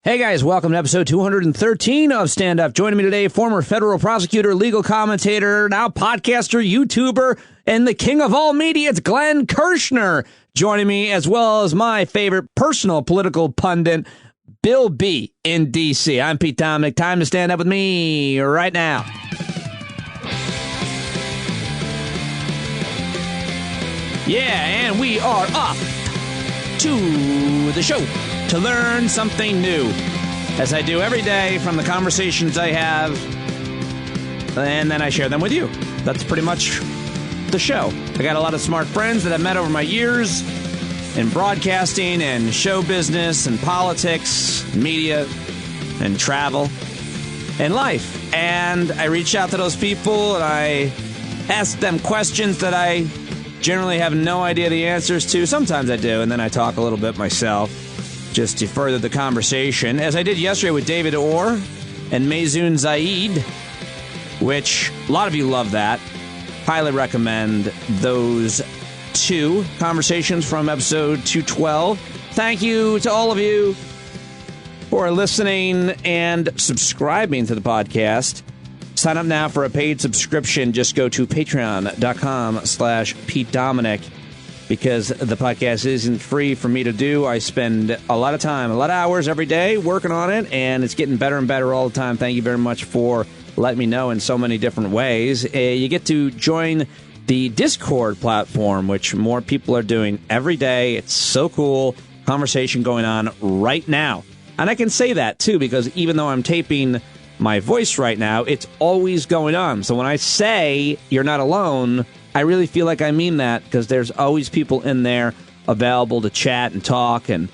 Hey guys, welcome to episode 213 of Stand Up. Joining me today, former federal prosecutor, legal commentator, now podcaster, YouTuber, and the king of all media, it's Glenn Kirschner. Joining me, as well as my favorite personal political pundit, Bill B. in DC. I'm Pete Dominick. Time to stand up with me right now. Yeah, and we are off to the show to learn something new, as I do every day from the conversations I have, and then I share them with you. That's pretty much the show. I got a lot of smart friends that I've met over my years in broadcasting and show business and politics, media and travel and life. And I reach out to those people and I ask them questions that I generally have no idea the answers to. Sometimes I do, and then I talk a little bit myself, just to further the conversation, as I did yesterday with David Orr and Maysoon Zaid, which a lot of you love that. Highly recommend those two conversations from episode 212. Thank you to all of you for listening and subscribing to the podcast. Sign up now for a paid subscription. Just go to patreon.com/Pete Dominick. Because the podcast isn't free for me to do. I spend a lot of time, a lot of hours every day working on it, and it's getting better and better all the time. Thank you very much for letting me know in so many different ways. You get to join the Discord platform, which more people are doing every day. It's so cool. Conversation going on right now. And I can say that, too, because even though I'm taping my voice right now, it's always going on. So when I say you're not alone, I really feel like I mean that, because there's always people in there available to chat and talk and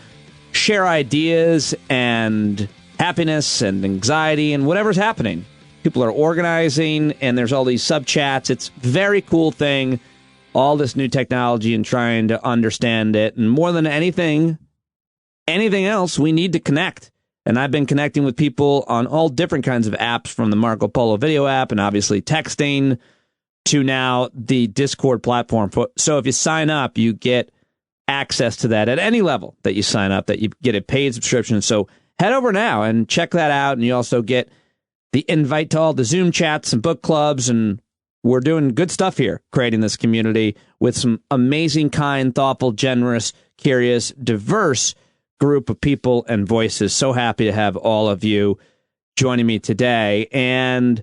share ideas and happiness and anxiety and whatever's happening. People are organizing, and there's all these sub-chats. It's a very cool thing, all this new technology and trying to understand it. And more than anything else, we need to connect. And I've been connecting with people on all different kinds of apps, from the Marco Polo video app and obviously texting, to now the Discord platform. So if you sign up, you get access to that at any level that you sign up, that you get a paid subscription. So head over now and check that out. And you also get the invite to all the Zoom chats and book clubs. And we're doing good stuff here, creating this community with some amazing, kind, thoughtful, generous, curious, diverse group of people and voices. So happy to have all of you joining me today. And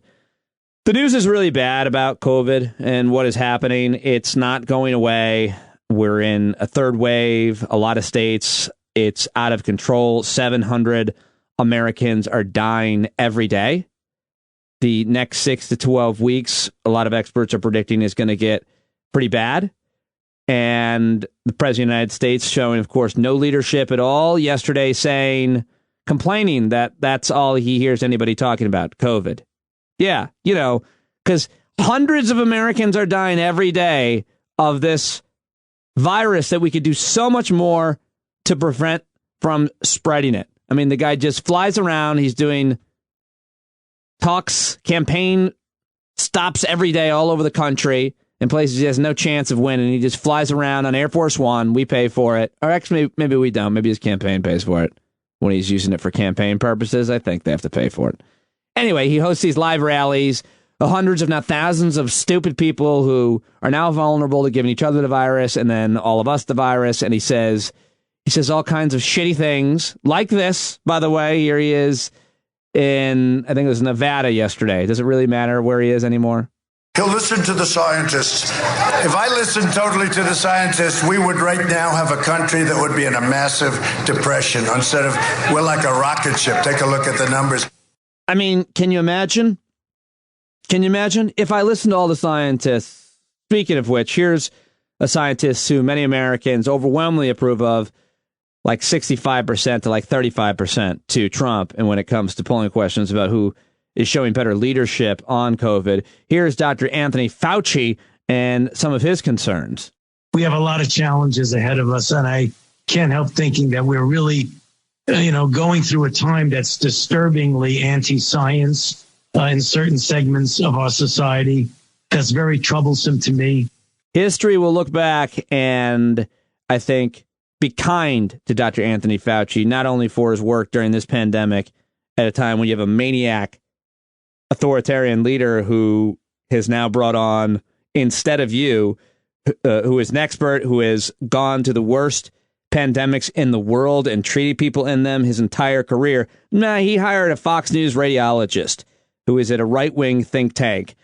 the news is really bad about COVID and what is happening. It's not going away. We're in a third wave. A lot of states, it's out of control. 700 Americans are dying every day. The next 6 to 12 weeks, a lot of experts are predicting, is going to get pretty bad. And the President of the United States showing, of course, no leadership at all. Yesterday complaining that that's all he hears anybody talking about, COVID. Yeah, because hundreds of Americans are dying every day of this virus that we could do so much more to prevent from spreading it. I mean, the guy just flies around. He's doing talks, campaign stops every day all over the country in places he has no chance of winning. He just flies around on Air Force One. We pay for it. Or actually, maybe we don't. Maybe his campaign pays for it when he's using it for campaign purposes. I think they have to pay for it. Anyway, he hosts these live rallies, hundreds, if not thousands, of stupid people who are now vulnerable to giving each other the virus and then all of us the virus. And he says all kinds of shitty things like this. By the way, here he is in, I think it was Nevada yesterday. Does it really matter where he is anymore? He'll listen to the scientists. If I listened totally to the scientists, we would right now have a country that would be in a massive depression. Instead of, we're like a rocket ship. Take a look at the numbers. I mean, can you imagine? Can you imagine if I listened to all the scientists? Speaking of which, here's a scientist who many Americans overwhelmingly approve of, like 65% to like 35% to Trump. And when it comes to polling questions about who is showing better leadership on COVID, here's Dr. Anthony Fauci and some of his concerns. We have a lot of challenges ahead of us, and I can't help thinking that we're really going through a time that's disturbingly anti-science in certain segments of our society. That's very troublesome to me. History will look back and I think be kind to Dr. Anthony Fauci, not only for his work during this pandemic at a time when you have a maniac authoritarian leader who has now brought on, instead of you, who is an expert, who has gone to the worst pandemics in the world and treated people in them his entire career. Nah, he hired a Fox News radiologist who is at a right-wing think tank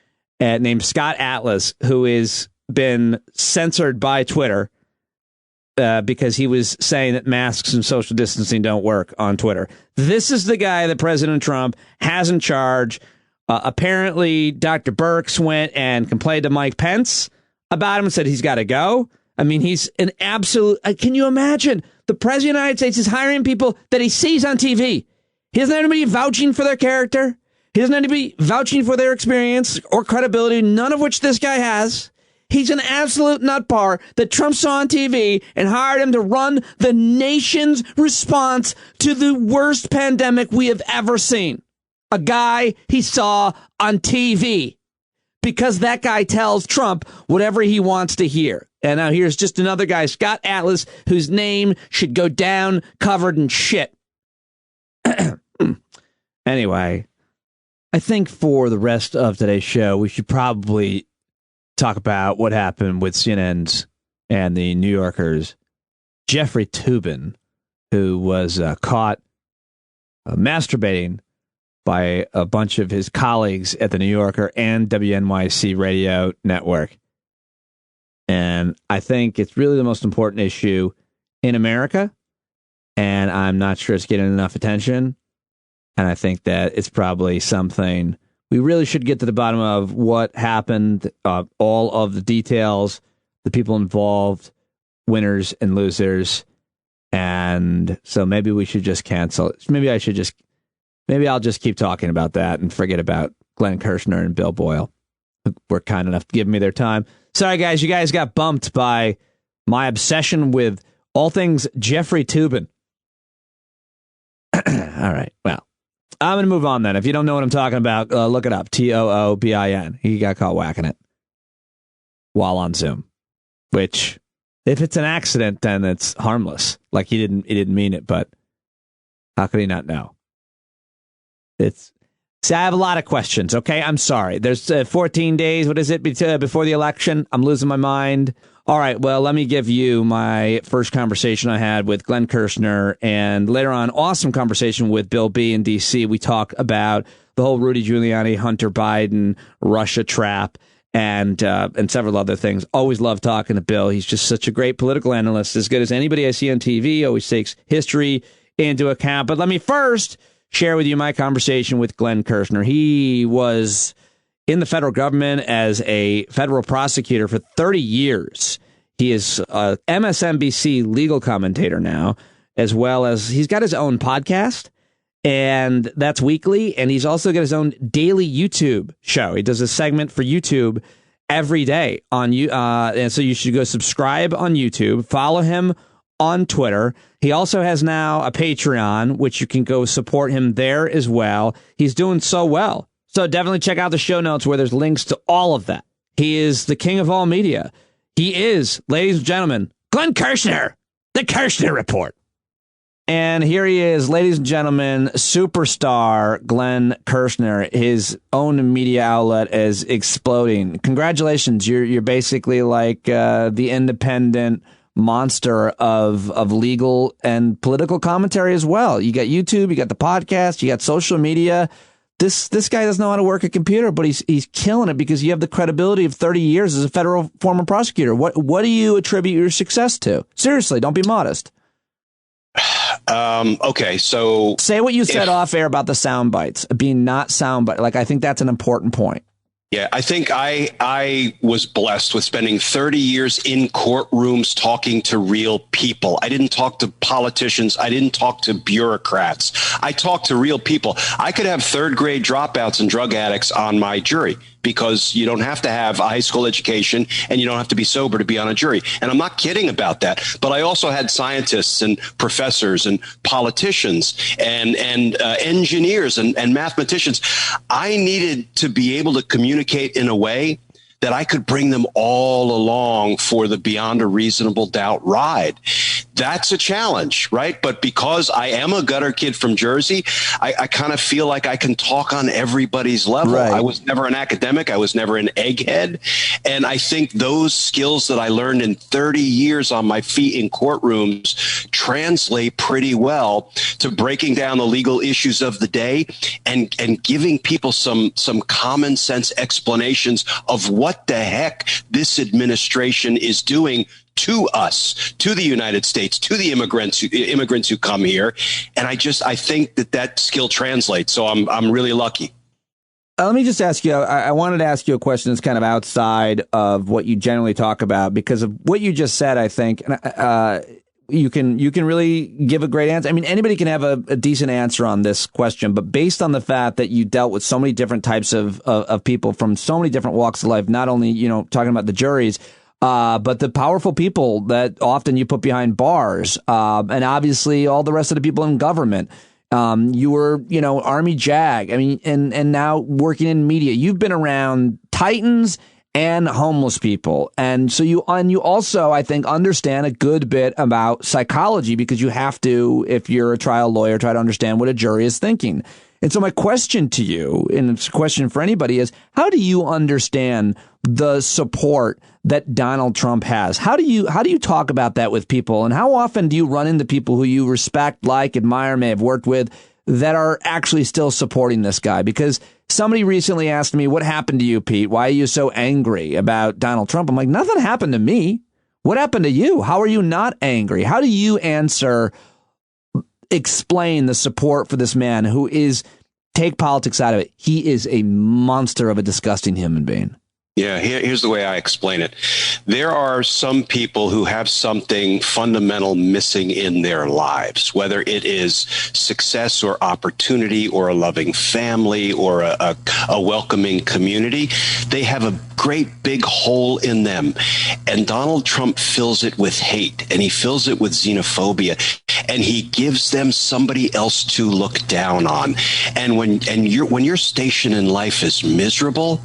named Scott Atlas, who has been censored by Twitter because he was saying that masks and social distancing don't work on Twitter. This is the guy that President Trump has in charge. Apparently, Dr. Birx went and complained to Mike Pence about him and said he's got to go. I mean, he's an absolute... Can you imagine? The President of the United States is hiring people that he sees on TV. He doesn't have anybody vouching for their character. He doesn't have anybody vouching for their experience or credibility, none of which this guy has. He's an absolute nutbar that Trump saw on TV and hired him to run the nation's response to the worst pandemic we have ever seen. A guy he saw on TV, because that guy tells Trump whatever he wants to hear. And now here's just another guy, Scott Atlas, whose name should go down covered in shit. Anyway, I think for the rest of today's show, we should probably talk about what happened with CNN's and the New Yorker's Jeffrey Toobin, who was caught masturbating by a bunch of his colleagues at the New Yorker and WNYC radio network. And I think it's really the most important issue in America, and I'm not sure it's getting enough attention. And I think that it's probably something we really should get to the bottom of what happened, all of the details, the people involved, winners and losers. And so maybe we should just cancel it. Maybe I'll just keep talking about that and forget about Glenn Kirschner and Bill Boyle, who were kind enough to give me their time. Sorry, guys, you guys got bumped by my obsession with all things Jeffrey Toobin. All right, well, I'm going to move on then. If you don't know what I'm talking about, look it up. Toobin. He got caught whacking it while on Zoom, which, if it's an accident, then it's harmless. Like he didn't mean it, but how could he not know? See, I have a lot of questions, okay? I'm sorry. There's 14 days, what is it, before the election? I'm losing my mind. All right, well, let me give you my first conversation I had with Glenn Kirschner, and later on, awesome conversation with Bill B. in D.C. We talk about the whole Rudy Giuliani, Hunter Biden, Russia trap, and several other things. Always love talking to Bill. He's just such a great political analyst, as good as anybody I see on TV, always takes history into account. But let me first share with you my conversation with Glenn Kirschner. He was in the federal government as a federal prosecutor for 30 years. He is a MSNBC legal commentator now, as well as he's got his own podcast, and that's weekly. And he's also got his own daily YouTube show. He does a segment for YouTube every day on you. And so you should go subscribe on YouTube, follow him on Twitter. He also has now a Patreon, which you can go support him there as well. He's doing so well. So definitely check out the show notes where there's links to all of that. He is the king of all media. He is, ladies and gentlemen, Glenn Kirschner, the Kirschner Report. And here he is, ladies and gentlemen, superstar Glenn Kirschner. His own media outlet is exploding. Congratulations. You're basically like the independent monster of legal and political commentary as well. You got YouTube, you got the podcast, you got social media. This guy doesn't know how to work a computer, but he's killing it because you have the credibility of 30 years as a federal former prosecutor. What do you attribute your success to? Seriously, don't be modest. Okay, so say what you said off air about the sound bites being not sound bite. Like, I think that's an important point. Yeah, I think I was blessed with spending 30 years in courtrooms talking to real people. I didn't talk to politicians. I didn't talk to bureaucrats. I talked to real people. I could have third grade dropouts and drug addicts on my jury because you don't have to have a high school education and you don't have to be sober to be on a jury. And I'm not kidding about that. But I also had scientists and professors and politicians and engineers and mathematicians. I needed to be able to communicate in a way that I could bring them all along for the beyond a reasonable doubt ride. That's a challenge, right? But because I am a gutter kid from Jersey, I kind of feel like I can talk on everybody's level. Right. I was never an academic. I was never an egghead. And I think those skills that I learned in 30 years on my feet in courtrooms translate pretty well to breaking down the legal issues of the day and giving people some common sense explanations of what the heck this administration is doing to us, to the United States, to the immigrants who come here. And I think that skill translates. So I'm really lucky. Let me just ask you, I wanted to ask you a question that's kind of outside of what you generally talk about, because of what you just said, I think, you can really give a great answer. I mean, anybody can have a decent answer on this question, but based on the fact that you dealt with so many different types of people from so many different walks of life, not only, talking about the juries, but the powerful people that often you put behind bars, and obviously all the rest of the people in government. You were, Army JAG. I mean, and now working in media. You've been around titans and homeless people. And so you also, I think, understand a good bit about psychology, because you have to, if you're a trial lawyer, try to understand what a jury is thinking. And so my question to you, and it's a question for anybody, is how do you understand the support that Donald Trump has? How do you talk about that with people? And how often do you run into people who you respect, like, admire, may have worked with, that are actually still supporting this guy? Because somebody recently asked me, what happened to you, Pete? Why are you so angry about Donald Trump? I'm like, nothing happened to me. What happened to you? How are you not angry? How do you explain the support for this man who is, take politics out of it, he is a monster of a disgusting human being? Yeah, here's the way I explain it. There are some people who have something fundamental missing in their lives, whether it is success or opportunity or a loving family or a welcoming community. They have a great big hole in them. And Donald Trump fills it with hate, and he fills it with xenophobia, and he gives them somebody else to look down on. And when your station in life is miserable,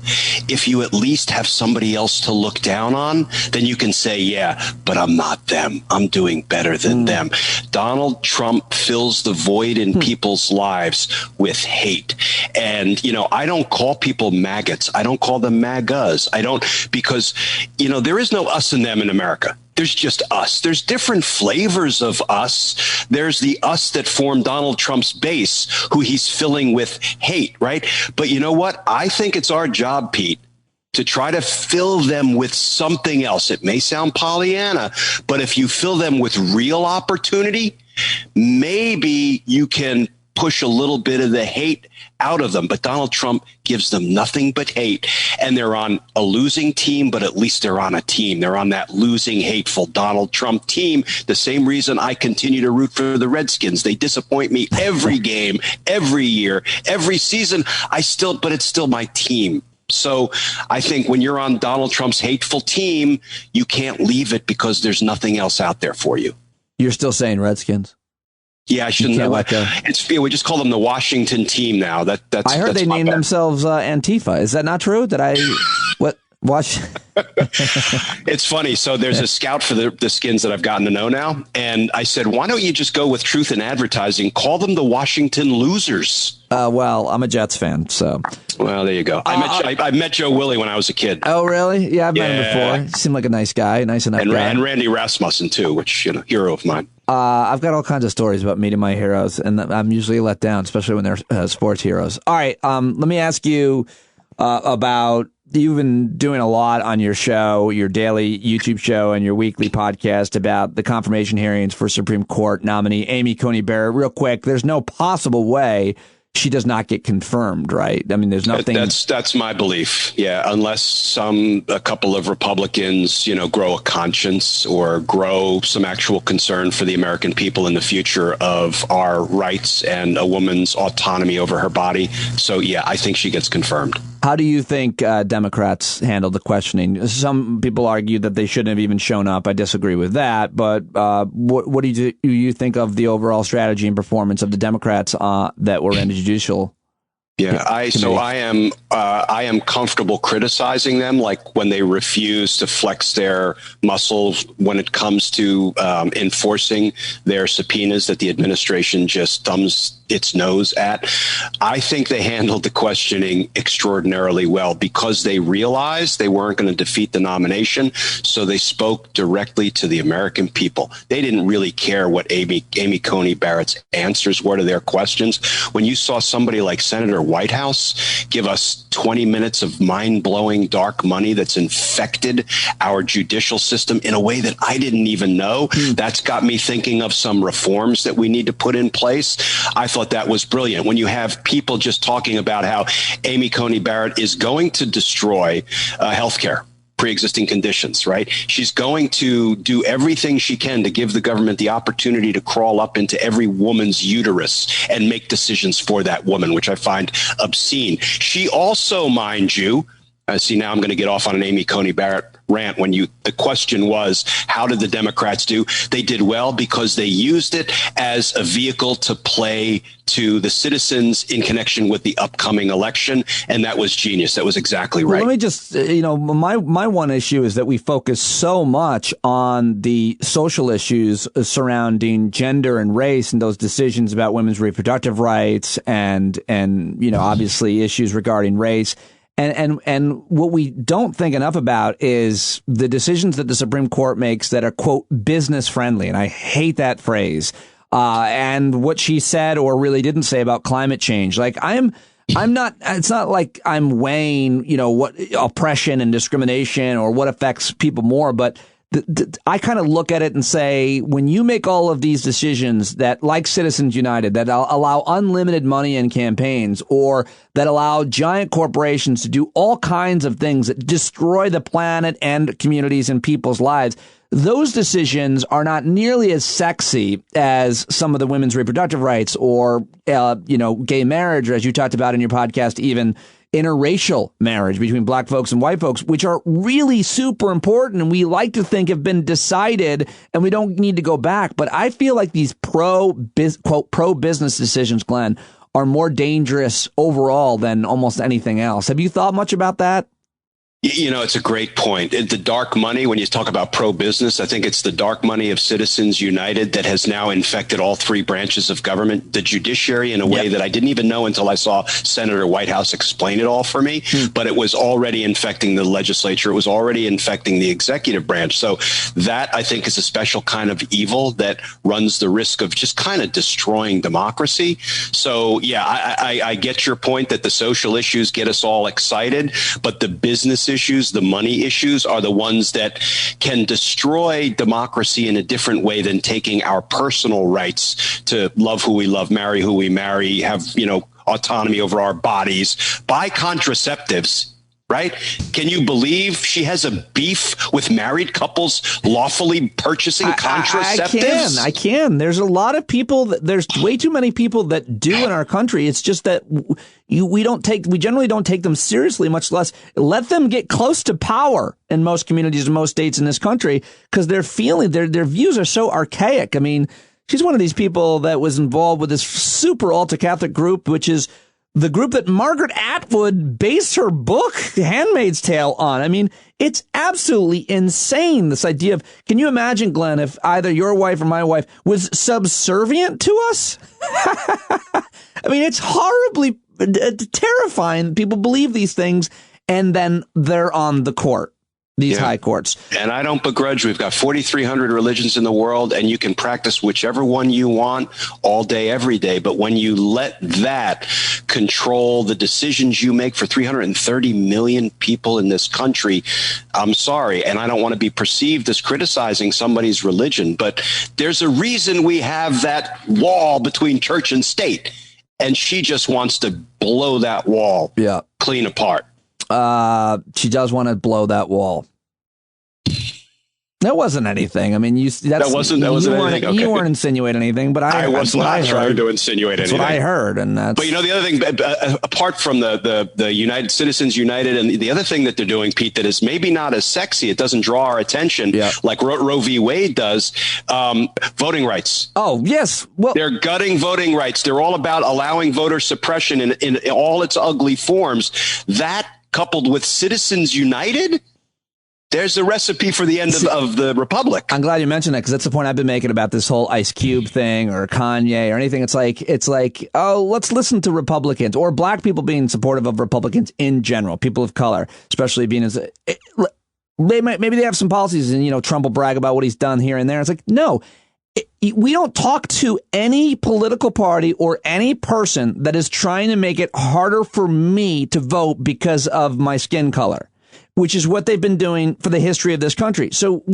if you at least have somebody else to look down on, then you can say, yeah, but I'm not them. I'm doing better than them. Donald Trump fills the void in people's lives with hate. And, I don't call people maggots. I don't call them MAGAs. I don't, because, there is no us and them in America. There's just us. There's different flavors of us. There's the us that formed Donald Trump's base, who he's filling with hate, right? But you know what? I think it's our job, Pete, to try to fill them with something else. It may sound Pollyanna, but if you fill them with real opportunity, maybe you can push a little bit of the hate out of them. But Donald Trump gives them nothing but hate, and they're on a losing team, but at least they're on a team. They're on that losing, hateful Donald Trump team. The same reason I continue to root for the Redskins. They disappoint me every game, every year, every season. But it's still my team. So I think when you're on Donald Trump's hateful team, you can't leave it because there's nothing else out there for you. You're still saying Redskins? Yeah, I shouldn't know. We just call them the Washington team now. I heard they named themselves Antifa. Is that not true? Watch. It's funny. So there's a scout for the Skins that I've gotten to know now. And I said, why don't you just go with truth in advertising? Call them the Washington Losers. Well, I'm a Jets fan, so. Well, there you go. I met Joe Willie when I was a kid. Oh, really? Yeah, I've met him before. He seemed like a nice guy, nice enough guy. And Randy Rasmussen, too, which, hero of mine. I've got all kinds of stories about meeting my heroes, and I'm usually let down, especially when they're sports heroes. All right, let me ask you about, you've been doing a lot on your show, your daily YouTube show and your weekly podcast about the confirmation hearings for Supreme Court nominee Amy Coney Barrett. Real quick, there's no possible way she does not get confirmed, right? I mean, there's nothing. That's my belief. Yeah, unless a couple of Republicans, grow a conscience or grow some actual concern for the American people in the future of our rights and a woman's autonomy over her body. So, yeah, I think she gets confirmed. How do you think Democrats handled the questioning? Some people argue that they shouldn't have even shown up. I disagree with that. But what do you think of the overall strategy and performance of the Democrats that were in the judicial? Yeah, I am I am comfortable criticizing them, like when they refuse to flex their muscles when it comes to enforcing their subpoenas that the administration just thumbs its nose at. I think they handled the questioning extraordinarily well because they realized they weren't going to defeat the nomination. So they spoke directly to the American people. They didn't really care what Amy Coney Barrett's answers were to their questions. When you saw somebody like Senator Whitehouse give us 20 minutes of mind-blowing dark money that's infected our judicial system in a way that I didn't even know, that's got me thinking of some reforms that we need to put in place. I thought that was brilliant. When you have people just talking about how Amy Coney Barrett is going to destroy healthcare, pre-existing conditions, right? She's going to do everything she can to give the government the opportunity to crawl up into every woman's uterus and make decisions for that woman, which I find obscene. She also, mind you, see, now I'm going to get off on an Amy Coney Barrett rant. The question was, how did the Democrats do? They did well because they used it as a vehicle to play to the citizens in connection with the upcoming election. And that was genius. That was exactly right. Well, let me just, my one issue is that we focus so much on the social issues surrounding gender and race and those decisions about women's reproductive rights and obviously issues regarding race. And what we don't think enough about is the decisions that the Supreme Court makes that are, quote, business friendly. And I hate that phrase. And what she said or really didn't say about climate change. Like I'm not, it's not like I'm weighing, what oppression and discrimination or what affects people more, but I kind of look at it and say, when you make all of these decisions that, like Citizens United, that allow unlimited money in campaigns or that allow giant corporations to do all kinds of things that destroy the planet and communities and people's lives, those decisions are not nearly as sexy as some of the women's reproductive rights or, gay marriage, or as you talked about in your podcast, even interracial marriage between black folks and white folks, which are really super important and we like to think have been decided and we don't need to go back. But I feel like these pro-business decisions, Glenn, are more dangerous overall than almost anything else. Have you thought much about that? It's a great point. The dark money, when you talk about pro-business, I think it's the dark money of Citizens United that has now infected all three branches of government, the judiciary in a way that I didn't even know until I saw Senator Whitehouse explain it all for me. But it was already infecting the legislature. It was already infecting the executive branch. So that, I think, is a special kind of evil that runs the risk of just kind of destroying democracy. So, I get your point that the social issues get us all excited, but the business issues, the money issues are the ones that can destroy democracy in a different way than taking our personal rights to love who we love, marry who we marry, have, autonomy over our bodies, buy contraceptives. Right? Can you believe she has a beef with married couples lawfully purchasing contraceptives? I can. There's a lot of people. There's way too many people that do in our country. It's just that we generally don't take them seriously, much less let them get close to power in most communities and most states in this country because their views are so archaic. I mean, she's one of these people that was involved with this super ultra-Catholic group, which is the group that Margaret Atwood based her book, The Handmaid's Tale, on. I mean, it's absolutely insane, this idea of, can you imagine, Glenn, if either your wife or my wife was subservient to us? I mean, it's horribly terrifying. People believe these things, and then they're on the court. These high courts. And I don't begrudge. We've got 4,300 religions in the world, and you can practice whichever one you want all day, every day. But when you let that control the decisions you make for 330 million people in this country, I'm sorry. And I don't want to be perceived as criticizing somebody's religion, but there's a reason we have that wall between church and state. And she just wants to blow that wall clean apart. She does want to blow that wall. That wasn't anything. I mean, that wasn't anything. Okay. You weren't insinuating anything, but I was not trying to insinuate anything. That's what I heard, and that's. But the other thing, apart from the United Citizens United, and the other thing that they're doing, Pete, that is maybe not as sexy, it doesn't draw our attention like Roe v. Wade does. Voting rights. Oh yes, well, they're gutting voting rights. They're all about allowing voter suppression in all its ugly forms. That coupled with Citizens United. There's a recipe for the end of the republic. I'm glad you mentioned that, because that's the point I've been making about this whole Ice Cube thing or Kanye or anything. It's like, oh, let's listen to Republicans or black people being supportive of Republicans in general, people of color, especially being maybe they have some policies and, Trump will brag about what he's done here and there. It's like, no, we don't talk to any political party or any person that is trying to make it harder for me to vote because of my skin color, which is what they've been doing for the history of this country. So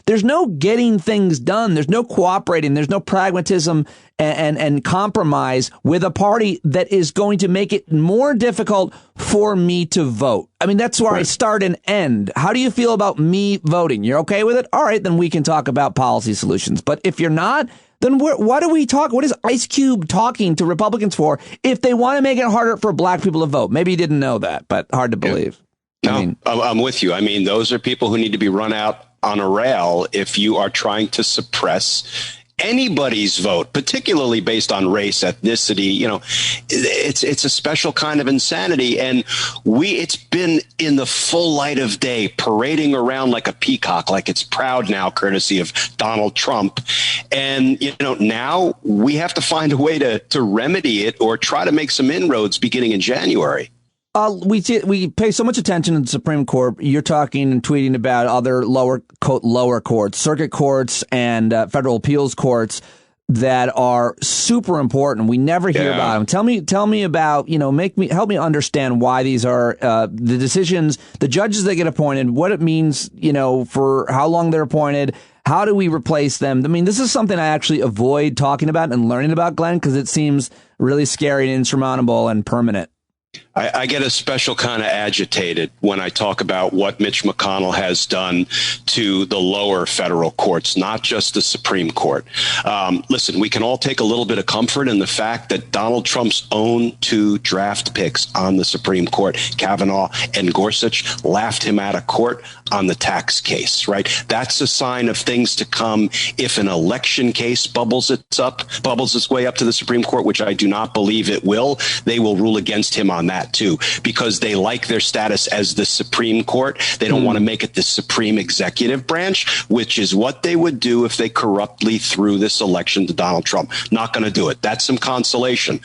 there's no getting things done. There's no cooperating. There's no pragmatism and compromise with a party that is going to make it more difficult for me to vote. I mean, that's where I start and end. How do you feel about me voting? You're okay with it? All right, then we can talk about policy solutions. But if you're not, then why do we talk? What is Ice Cube talking to Republicans for if they want to make it harder for black people to vote? Maybe you didn't know that, but hard to believe. No, I'm with you. I mean, those are people who need to be run out on a rail if you are trying to suppress anybody's vote, particularly based on race, ethnicity. It's a special kind of insanity. And it's been in the full light of day, parading around like a peacock, like it's proud now, courtesy of Donald Trump. And, now we have to find a way to remedy it or try to make some inroads beginning in January. We pay so much attention to the Supreme Court. You're talking and tweeting about other lower courts, circuit courts, and federal appeals courts that are super important. We never hear about them. Tell me about, help me understand why these are the decisions, the judges that get appointed, what it means, for how long they're appointed. How do we replace them? I mean, this is something I actually avoid talking about and learning about, Glenn, because it seems really scary and insurmountable and permanent. I get a special kind of agitated when I talk about what Mitch McConnell has done to the lower federal courts, not just the Supreme Court. Listen, we can all take a little bit of comfort in the fact that Donald Trump's own 2 draft picks on the Supreme Court, Kavanaugh and Gorsuch, laughed him out of court on the tax case, right? That's a sign of things to come if an election case bubbles its way up to the Supreme Court, which I do not believe it will. They will rule against him on that too, because they like their status as the Supreme Court. They don't want to make it the Supreme Executive Branch, which is what they would do if they corruptly threw this election to Donald Trump. Not going to do it. That's some consolation.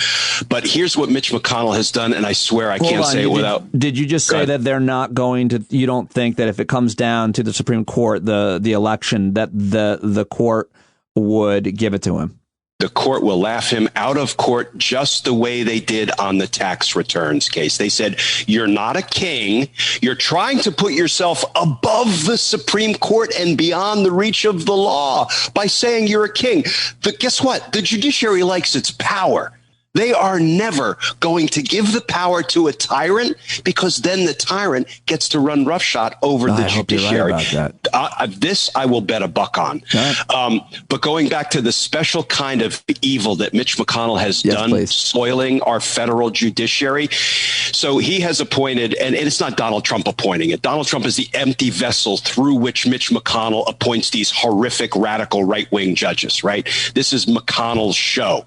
But here's what Mitch McConnell has done, and I swear I can't say it without. Did you just say that they're not going to? You don't think that if it comes down to the Supreme Court, the election, that the court would give it to him? The court will laugh him out of court just the way they did on the tax returns case. They said, you're not a king. You're trying to put yourself above the Supreme Court and beyond the reach of the law by saying you're a king. But guess what? The judiciary likes its power. They are never going to give the power to a tyrant, because then the tyrant gets to run roughshod over the judiciary. Hope you're right about that. This I will bet a buck on. Right. But going back to the special kind of evil that Mitch McConnell has done, soiling our federal judiciary. So he has appointed, and it's not Donald Trump appointing it. Donald Trump is the empty vessel through which Mitch McConnell appoints these horrific, radical right-wing judges, right? This is McConnell's show.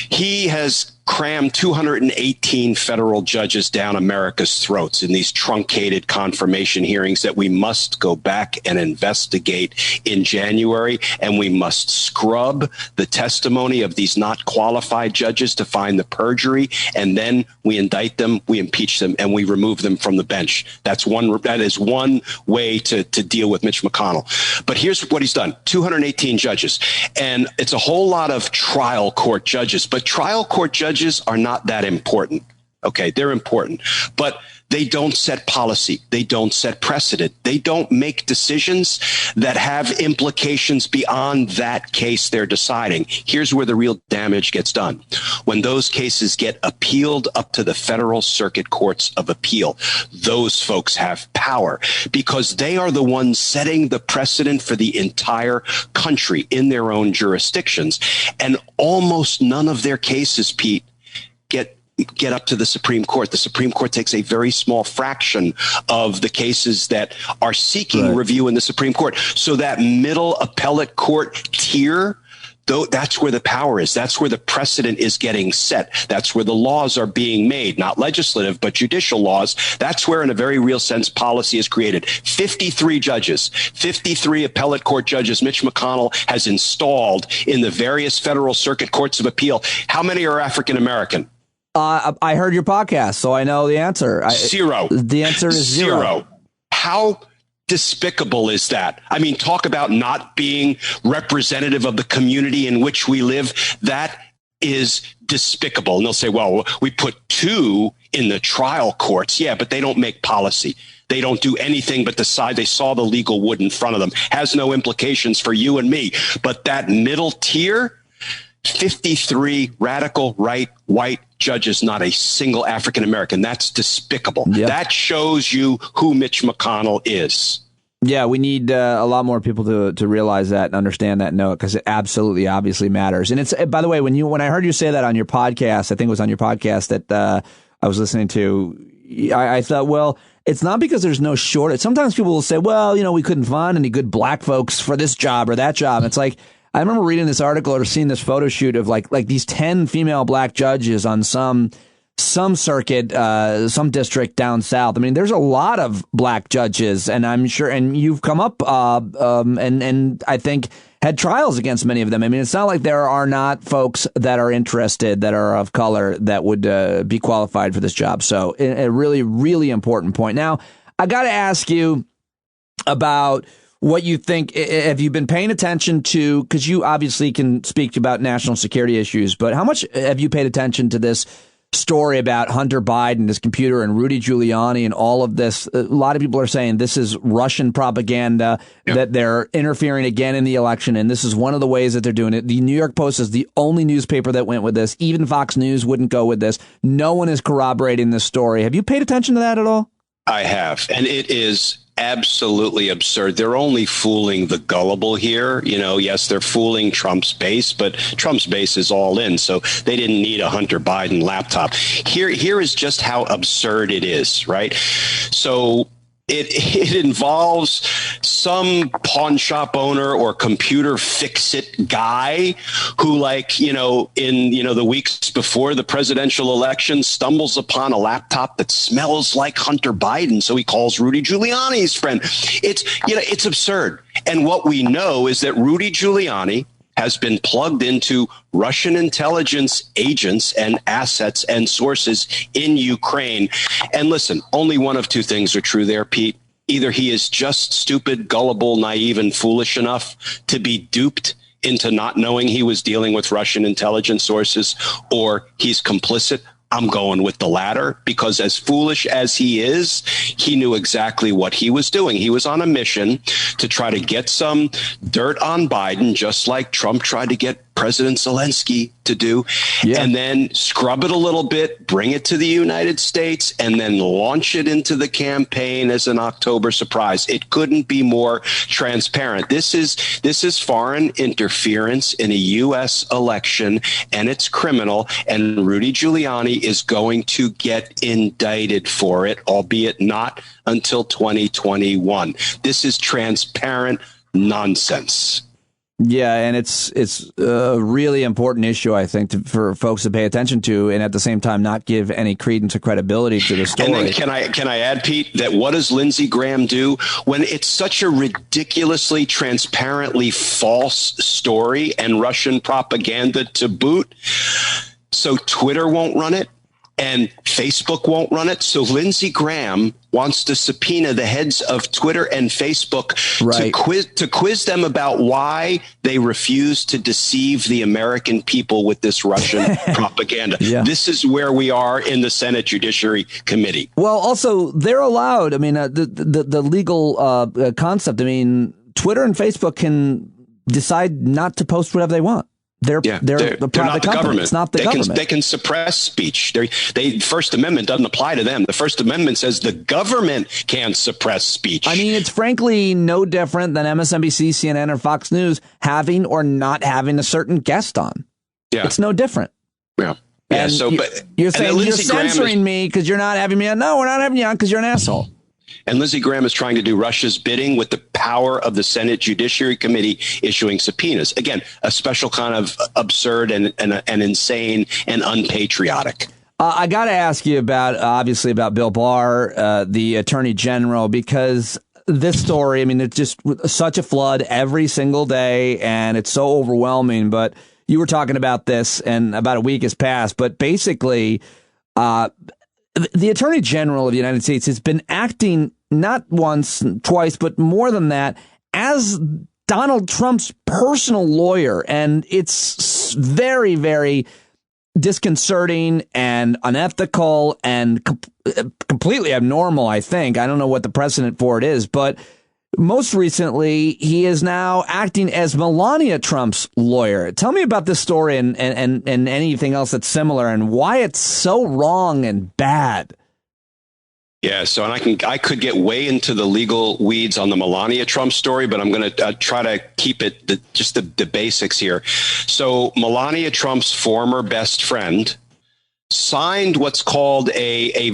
He has crammed 218 federal judges down America's throats in these truncated confirmation hearings that we must go back and investigate in January. And we must scrub the testimony of these not qualified judges to find the perjury. And then we indict them, we impeach them, and we remove them from the bench. That is one way to deal with Mitch McConnell. But here's what he's done. 218 judges. And it's a whole lot of trial court judges. But trial court judges are not that important. Okay, they're important, but they don't set policy. They don't set precedent. They don't make decisions that have implications beyond that case they're deciding. Here's where the real damage gets done. When those cases get appealed up to the federal circuit courts of appeal, those folks have power because they are the ones setting the precedent for the entire country in their own jurisdictions. And almost none of their cases, Pete, get up to the Supreme Court. The Supreme Court takes a very small fraction of the cases that are seeking review in the Supreme Court. So that middle appellate court tier, though, that's where the power is. That's where the precedent is getting set. That's where the laws are being made, not legislative, but judicial laws. That's where, in a very real sense, policy is created. 53 judges, 53 appellate court judges Mitch McConnell has installed in the various federal circuit courts of appeal. How many are African American? I heard your podcast, so I know the answer. Zero. The answer is zero. How despicable is that? I mean, talk about not being representative of the community in which we live. That is despicable. And they'll say, well, we put 2 in the trial courts. Yeah, but they don't make policy. They don't do anything but decide. They saw the legal wood in front of them. Has no implications for you and me. But that middle tier, 53 radical right white judges, not a single African American. That's despicable. Yep. That shows you who Mitch McConnell is. Yeah, we need a lot more people to realize that and understand that note, because it absolutely, obviously matters. And it's, by the way, when I heard you say that on your podcast, I think it was on your podcast that I was listening to, I thought, well, it's not because there's no shortage. Sometimes people will say, well, we couldn't find any good black folks for this job or that job. It's like, I remember reading this article or seeing this photo shoot of like these 10 female black judges on some circuit, some district down south. I mean, there's a lot of black judges, and I'm sure, and you've come up and I think had trials against many of them. I mean, it's not like there are not folks that are interested, that are of color, that would be qualified for this job. So a really, really important point. Now, I got to ask you about what you think. Have you been paying attention to, because you obviously can speak about national security issues, but how much have you paid attention to this story about Hunter Biden, his computer, and Rudy Giuliani and all of this? A lot of people are saying this is Russian propaganda, that they're interfering again in the election, and this is one of the ways that they're doing it. The New York Post is the only newspaper that went with this. Even Fox News wouldn't go with this. No one is corroborating this story. Have you paid attention to that at all? I have, and it is absolutely absurd. They're only fooling the gullible here. Yes, they're fooling Trump's base, but Trump's base is all in, so they didn't need a Hunter Biden laptop. Here is just how absurd it is, right? So it involves some pawn shop owner or computer fix-it guy who, in the weeks before the presidential election, stumbles upon a laptop that smells like Hunter Biden. So he calls Rudy Giuliani's friend. It's absurd. And what we know is that Rudy Giuliani has been plugged into Russian intelligence agents and assets and sources in Ukraine. And listen, only one of two things are true there, Pete. Either he is just stupid, gullible, naive, and foolish enough to be duped into not knowing he was dealing with Russian intelligence sources, or he's complicit. I'm going with the latter, because as foolish as he is, he knew exactly what he was doing. He was on a mission to try to get some dirt on Biden, just like Trump tried to get President Zelensky to do, and then scrub it a little bit, bring it to the United States, and then launch it into the campaign as an October surprise. It couldn't be more transparent. This is foreign interference in a U.S. election, and it's criminal, and Rudy Giuliani is going to get indicted for it, albeit not until 2021. This is transparent nonsense. Yeah, and it's a really important issue, I think, for folks to pay attention to, and at the same time not give any credence or credibility to the story. And then can I add, Pete, that what does Lindsey Graham do when it's such a ridiculously, transparently false story and Russian propaganda to boot? So Twitter won't run it, and Facebook won't run it. So Lindsey Graham wants to subpoena the heads of Twitter and Facebook to quiz them about why they refuse to deceive the American people with this Russian propaganda. Yeah. This is where we are in the Senate Judiciary Committee. Well, also, they're allowed. I mean, the legal concept. I mean, Twitter and Facebook can decide not to post whatever they want. They're not the government. It's not the government. They can suppress speech. First Amendment doesn't apply to them. The First Amendment says the government can suppress speech. I mean, it's frankly no different than MSNBC, CNN, or Fox News having or not having a certain guest on. Yeah. It's no different. Yeah. Yeah. And so, you're saying you're censoring me because you're not having me on. No, we're not having you on because you're an asshole. And Lindsey Graham is trying to do Russia's bidding with the power of the Senate Judiciary Committee issuing subpoenas. Again, a special kind of absurd and insane and unpatriotic. I got to ask you obviously about Bill Barr, the Attorney General, because this story, I mean, it's just such a flood every single day, and it's so overwhelming. But you were talking about this, and about a week has passed. But basically, the Attorney General of the United States has been acting not once, twice, but more than that, as Donald Trump's personal lawyer. And it's very, very disconcerting and unethical and completely abnormal, I think. I don't know what the precedent for it is, but most recently, he is now acting as Melania Trump's lawyer. Tell me about this story and anything else that's similar and why it's so wrong and bad. Yeah, so I could get way into the legal weeds on the Melania Trump story, but I'm going to try to keep it just the basics here. So Melania Trump's former best friend signed what's called a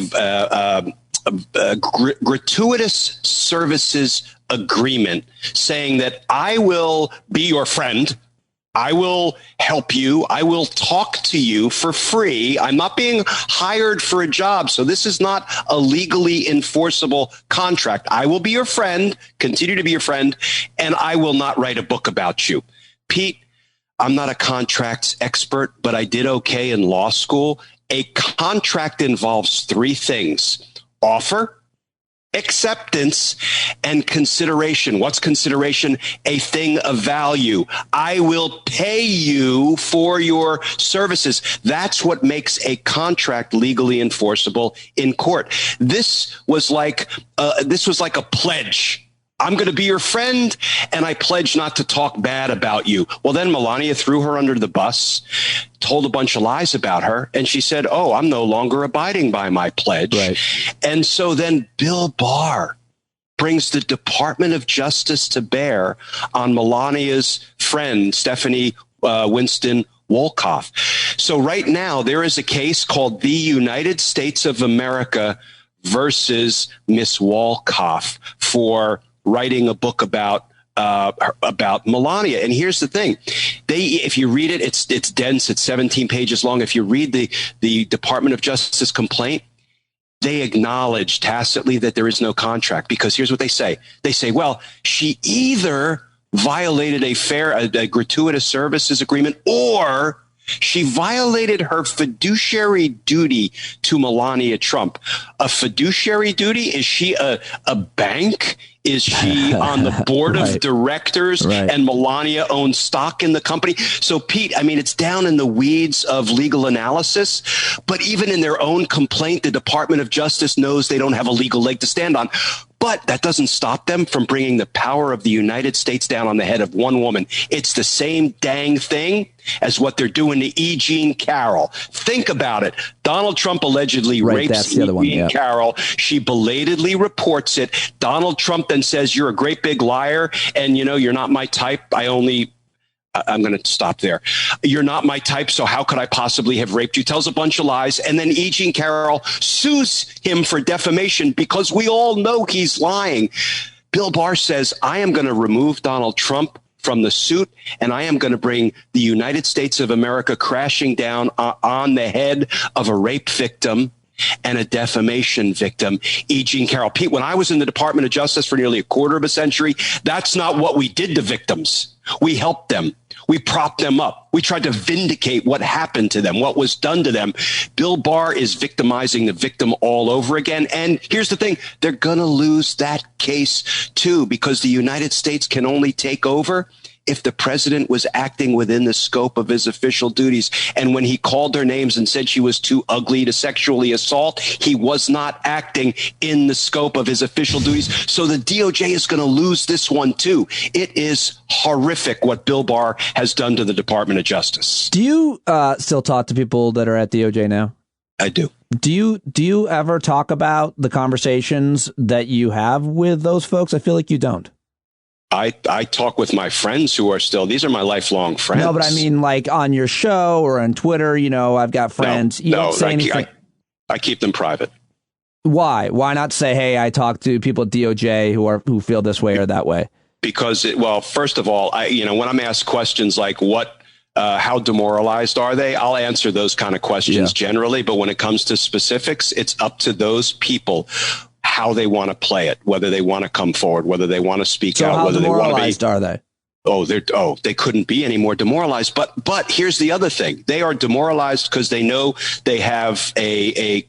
gratuitous services agreement, saying that I will be your friend. I will help you. I will talk to you for free. I'm not being hired for a job. So this is not a legally enforceable contract. I will be your friend, continue to be your friend, and I will not write a book about you. Pete, I'm not a contracts expert, but I did okay in law school. A contract involves three things: offer, acceptance, and consideration. What's consideration? A thing of value. I will pay you for your services. That's what makes a contract legally enforceable in court. This was like a pledge. I'm going to be your friend, and I pledge not to talk bad about you. Well, then Melania threw her under the bus, told a bunch of lies about her, and she said, oh, I'm no longer abiding by my pledge. Right. And so then Bill Barr brings the Department of Justice to bear on Melania's friend, Stephanie Winston Wolkoff. So right now, there is a case called the United States of America versus Miss Wolkoff for writing a book about Melania. And here's the thing. If you read it, it's dense. It's 17 pages long. If you read the Department of Justice complaint, they acknowledge tacitly that there is no contract, because here's what they say. They say, well, she either violated a gratuitous services agreement, or she violated her fiduciary duty to Melania Trump. A fiduciary duty? Is she a bank? Is she on the board of directors? And Melania owns stock in the company? So, Pete, I mean, it's down in the weeds of legal analysis. But even in their own complaint, the Department of Justice knows they don't have a legal leg to stand on. But that doesn't stop them from bringing the power of the United States down on the head of one woman. It's the same dang thing as what they're doing to E. Jean Carroll. Think about it. Donald Trump allegedly rapes E. Jean Carroll. She belatedly reports it. Donald Trump then says, you're a great big liar, and, you know, you're not my type. I'm going to stop there. You're not my type, so how could I possibly have raped you? Tells a bunch of lies. And then E. Jean Carroll sues him for defamation because we all know he's lying. Bill Barr says, I am going to remove Donald Trump from the suit, and I am going to bring the United States of America crashing down on the head of a rape victim and a defamation victim, E. Jean Carroll. Pete, when I was in the Department of Justice for nearly a quarter of a century, that's not what we did to victims. We helped them. We propped them up. We tried to vindicate what happened to them, what was done to them. Bill Barr is victimizing the victim all over again. And here's the thing. They're going to lose that case, too, because the United States can only take over if the president was acting within the scope of his official duties. And when he called her names and said she was too ugly to sexually assault, he was not acting in the scope of his official duties. So the DOJ is going to lose this one, too. It is horrific what Bill Barr has done to the Department of Justice. Do you still talk to people that are at DOJ now? I do. Do you ever talk about the conversations that you have with those folks? I feel like you don't. I talk with my friends who are still, these are my lifelong friends. No, but I mean, like on your show or on Twitter, you know, I've got friends. You don't say anything. I keep them private. Why? Why not say, hey, I talk to people at DOJ who feel this way or that way? Because, well, first of all, when I'm asked questions like how demoralized are they? I'll answer those kind of questions generally. But when it comes to specifics, it's up to those people how they want to play it, whether they want to come forward, whether they want to speak out, whether they want to be. How demoralized are they? They couldn't be any more demoralized. But here's the other thing. They are demoralized because they know they have a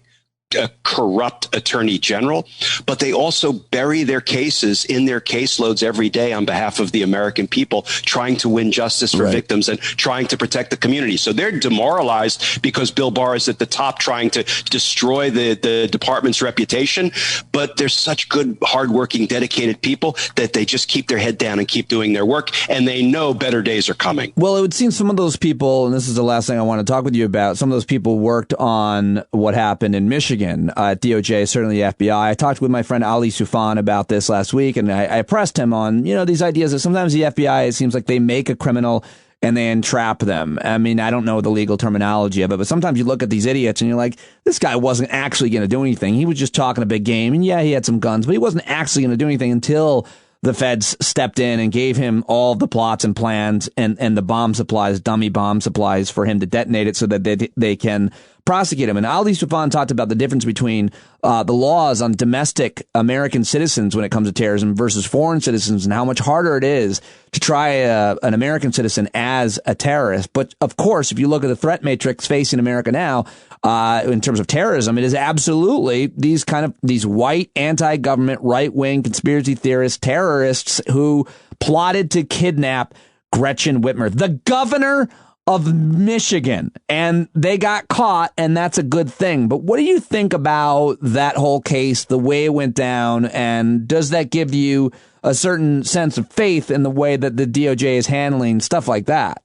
corrupt attorney general, but they also bury their cases in their caseloads every day on behalf of the American people, trying to win justice for victims and trying to protect the community. So they're demoralized because Bill Barr is at the top trying to destroy the department's reputation. But they're such good, hardworking, dedicated people that they just keep their head down and keep doing their work. And they know better days are coming. Well, it would seem some of those people, and this is the last thing I want to talk with you about, some of those people worked on what happened in Michigan. At DOJ, certainly the FBI. I talked with my friend Ali Soufan about this last week, and I pressed him on, these ideas that sometimes the FBI, it seems like they make a criminal and they entrap them. I mean, I don't know the legal terminology of it, but sometimes you look at these idiots and you're like, this guy wasn't actually going to do anything. He was just talking a big game. And yeah, he had some guns, but he wasn't actually going to do anything until the feds stepped in and gave him all the plots and plans and the bomb supplies, dummy bomb supplies for him to detonate it so that they can prosecute him. And Ali Soufan talked about the difference between the laws on domestic American citizens when it comes to terrorism versus foreign citizens, and how much harder it is to try an American citizen as a terrorist. But of course, if you look at the threat matrix facing America now, in terms of terrorism, it is absolutely these white anti-government, right-wing conspiracy theorists, terrorists who plotted to kidnap Gretchen Whitmer, the governor of Michigan, and they got caught, and that's a good thing. But what do you think about that whole case, the way it went down, and does that give you a certain sense of faith in the way that the DOJ is handling stuff like that?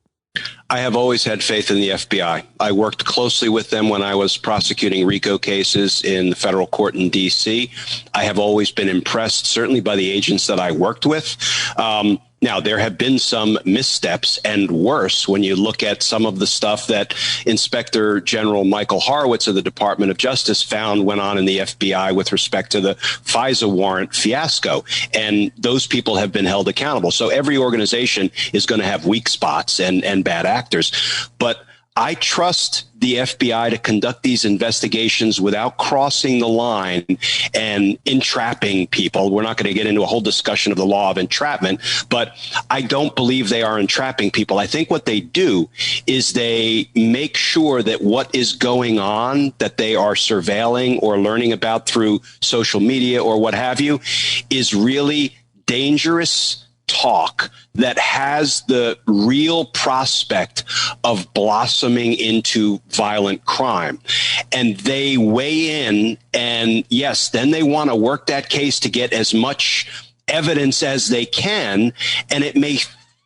I have always had faith in the FBI. I worked closely with them when I was prosecuting RICO cases in the federal court in DC. I have always been impressed, certainly by the agents that I worked with. Now, there have been some missteps, and worse when you look at some of the stuff that Inspector General Michael Horowitz of the Department of Justice found went on in the FBI with respect to the FISA warrant fiasco. And those people have been held accountable. So every organization is going to have weak spots and bad actors. But I trust the FBI to conduct these investigations without crossing the line and entrapping people. We're not going to get into a whole discussion of the law of entrapment, but I don't believe they are entrapping people. I think what they do is they make sure that what is going on, that they are surveilling or learning about through social media or what have you, is really dangerous talk that has the real prospect of blossoming into violent crime. And they weigh in, and yes, then they want to work that case to get as much evidence as they can. And it may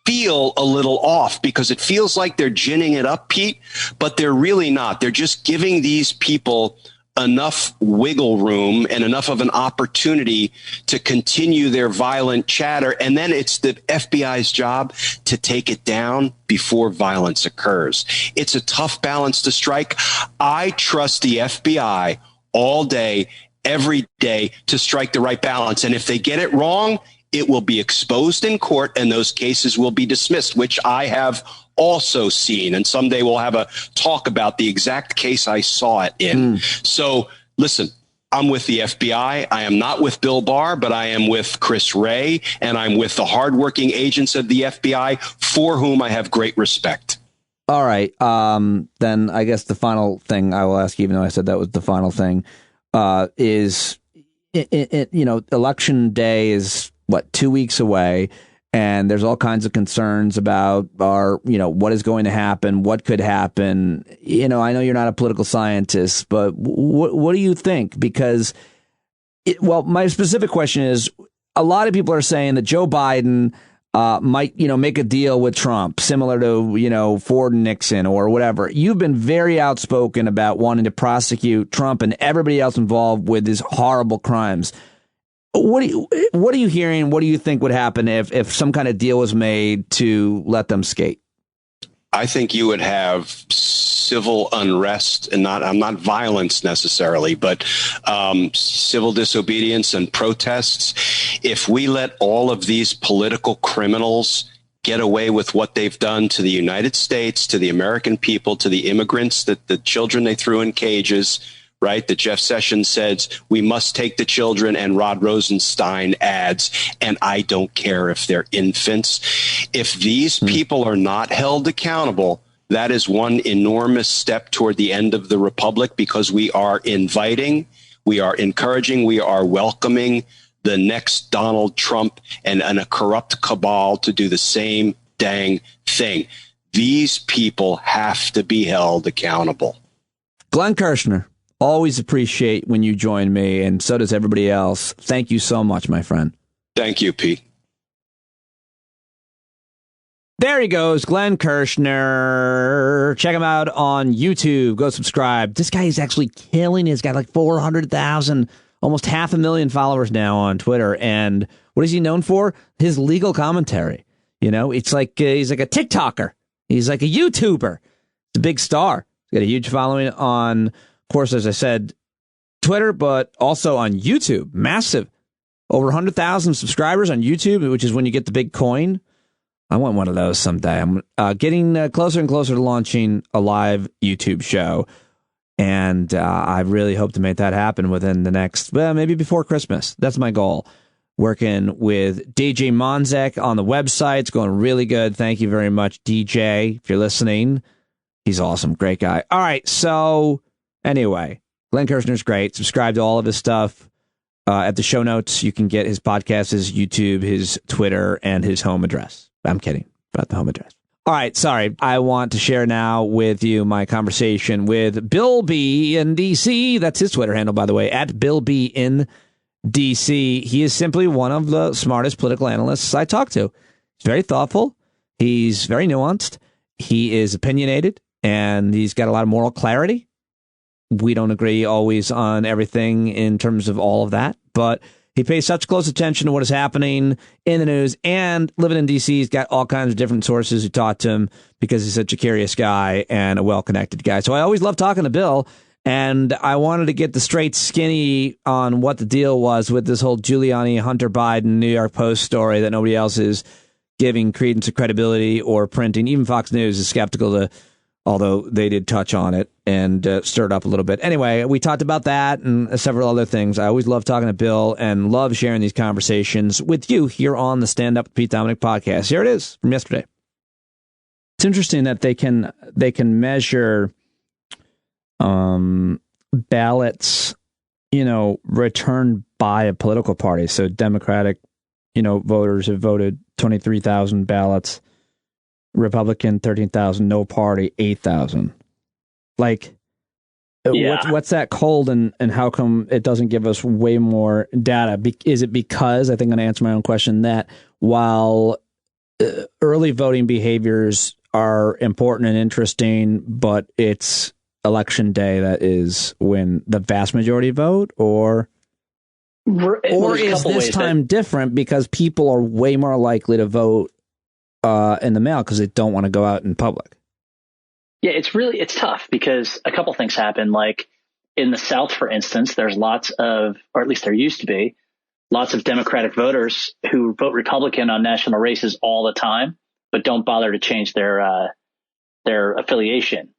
feel a little off because it feels like they're ginning it up, Pete, but they're really not. They're just giving these people enough wiggle room and enough of an opportunity to continue their violent chatter. And then it's the FBI's job to take it down before violence occurs. It's a tough balance to strike. I trust the FBI all day, every day to strike the right balance. And if they get it wrong, it will be exposed in court and those cases will be dismissed, which I have also seen. And someday we'll have a talk about the exact case I saw it in. So listen, I'm with the FBI. I am not with Bill Barr, but I am with Chris Wray, and I'm with the hardworking agents of the FBI for whom I have great respect. All right. Then I guess the final thing I will ask, even though I said that was the final thing, is, election day is, 2 weeks away, and there's all kinds of concerns about what is going to happen, what could happen. I know you're not a political scientist, but what do you think? Because, my specific question is, a lot of people are saying that Joe Biden might, make a deal with Trump, similar to, Ford and Nixon or whatever. You've been very outspoken about wanting to prosecute Trump and everybody else involved with his horrible crimes. What are you hearing? What do you think would happen if some kind of deal was made to let them skate? I think you would have civil unrest, and not violence necessarily, but civil disobedience and protests. If we let all of these political criminals get away with what they've done to the United States, to the American people, to the immigrants, the children they threw in cages, right? That Jeff Sessions says we must take the children, and Rod Rosenstein adds, and I don't care if they're infants. If these people are not held accountable, that is one enormous step toward the end of the republic, because we are inviting, we are encouraging, we are welcoming the next Donald Trump and a corrupt cabal to do the same dang thing. These people have to be held accountable. Glenn Kirschner, always appreciate when you join me, and so does everybody else. Thank you so much, my friend. Thank you, Pete. There he goes, Glenn Kirschner. Check him out on YouTube. Go subscribe. This guy is actually killing it. He's got like 400,000, almost 500,000 followers now on Twitter. And what is he known for? His legal commentary. It's like he's like a TikToker. He's like a YouTuber. He's a big star. He's got a huge following on, of course, as I said, Twitter, but also on YouTube. Massive. Over 100,000 subscribers on YouTube, which is when you get the big coin. I want one of those someday. I'm getting closer and closer to launching a live YouTube show. And I really hope to make that happen within the next, maybe before Christmas. That's my goal. Working with DJ Monzek on the website. It's going really good. Thank you very much, DJ, if you're listening. He's awesome. Great guy. All right. So anyway, Glenn Kirschner's great. Subscribe to all of his stuff. At the show notes, you can get his podcast, his YouTube, his Twitter, and his home address. I'm kidding about the home address. All right, sorry. I want to share now with you my conversation with Bill B. in D.C. That's his Twitter handle, by the way, at Bill B. in D.C. He is simply one of the smartest political analysts I talk to. He's very thoughtful. He's very nuanced. He is opinionated, and he's got a lot of moral clarity. We don't agree always on everything in terms of all of that, but he pays such close attention to what is happening in the news, and living in D.C., he's got all kinds of different sources who talk to him because he's such a curious guy and a well-connected guy. So I always love talking to Bill, and I wanted to get the straight skinny on what the deal was with this whole Giuliani, Hunter Biden, New York Post story that nobody else is giving credence or credibility or printing. Even Fox News is skeptical to, although they did touch on it and stir it up a little bit. Anyway, we talked about that and several other things. I always love talking to Bill and love sharing these conversations with you here on the Stand Up with Pete Dominick podcast. Here it is from yesterday. It's interesting that they can measure ballots, returned by a political party. So Democratic, voters have voted 23,000 ballots. Republican 13,000, no party 8,000. Like, what's that cold, and how come it doesn't give us way more data? Is it because, I think I'm going to answer my own question, that while early voting behaviors are important and interesting, but it's election day that is when the vast majority vote, or is this time different because people are way more likely to vote in the mail because they don't want to go out in public? Yeah, it's tough because a couple things happen. Like in the South, for instance, there's lots of, or at least there used to be, lots of Democratic voters who vote Republican on national races all the time, but don't bother to change their affiliation,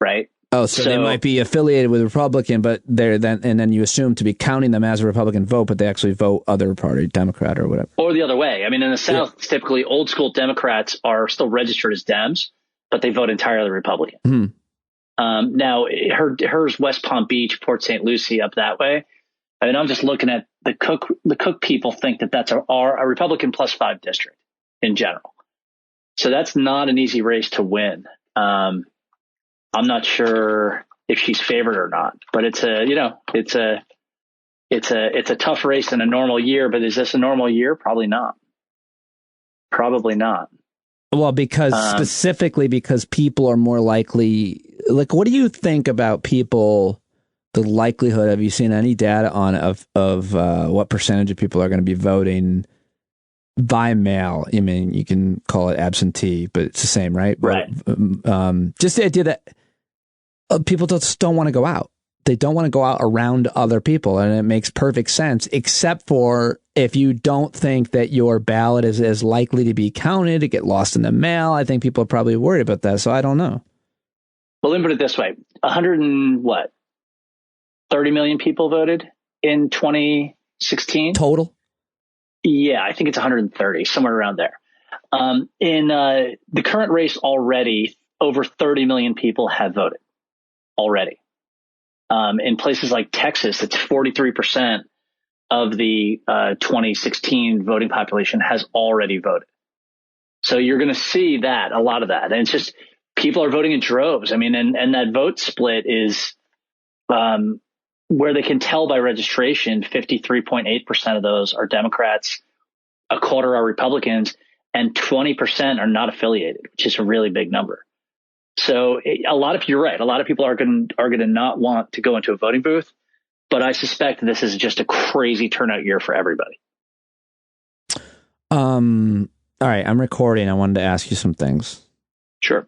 right? Oh, so they might be affiliated with a Republican, but then you assume to be counting them as a Republican vote, but they actually vote other party, Democrat or whatever. Or the other way. I mean, in the South, typically old school Democrats are still registered as Dems, but they vote entirely Republican. Now, hers West Palm Beach, Port St. Lucie, up that way. I mean, I'm just looking at the Cook people think that that's a Republican +5 district in general. So that's not an easy race to win. I'm not sure if she's favored or not, but it's a tough race in a normal year. But is this a normal year? Probably not. Probably not. Well, specifically because people are more likely. Like, what do you think about people? The likelihood, have you seen any data on of what percentage of people are going to be voting by mail? I mean, you can call it absentee, but it's the same, right? Right. Just the idea that people just don't want to go out. They don't want to go out around other people, and it makes perfect sense, except for if you don't think that your ballot is as likely to be counted, to get lost in the mail. I think people are probably worried about that, so I don't know. Well, let me put it this way. 30 million people voted in 2016? Total? Yeah, I think it's 130, somewhere around there. In the current race already, over 30 million people have voted already. In places like Texas, it's 43% of the 2016 voting population has already voted. So you're going to see that, a lot of that. And it's just people are voting in droves. I mean, and that vote split is where they can tell by registration, 53.8% of those are Democrats, a quarter are Republicans, and 20% are not affiliated, which is a really big number. So you're right. A lot of people are going to not want to go into a voting booth, but I suspect this is just a crazy turnout year for everybody. All right, I'm recording. I wanted to ask you some things. Sure.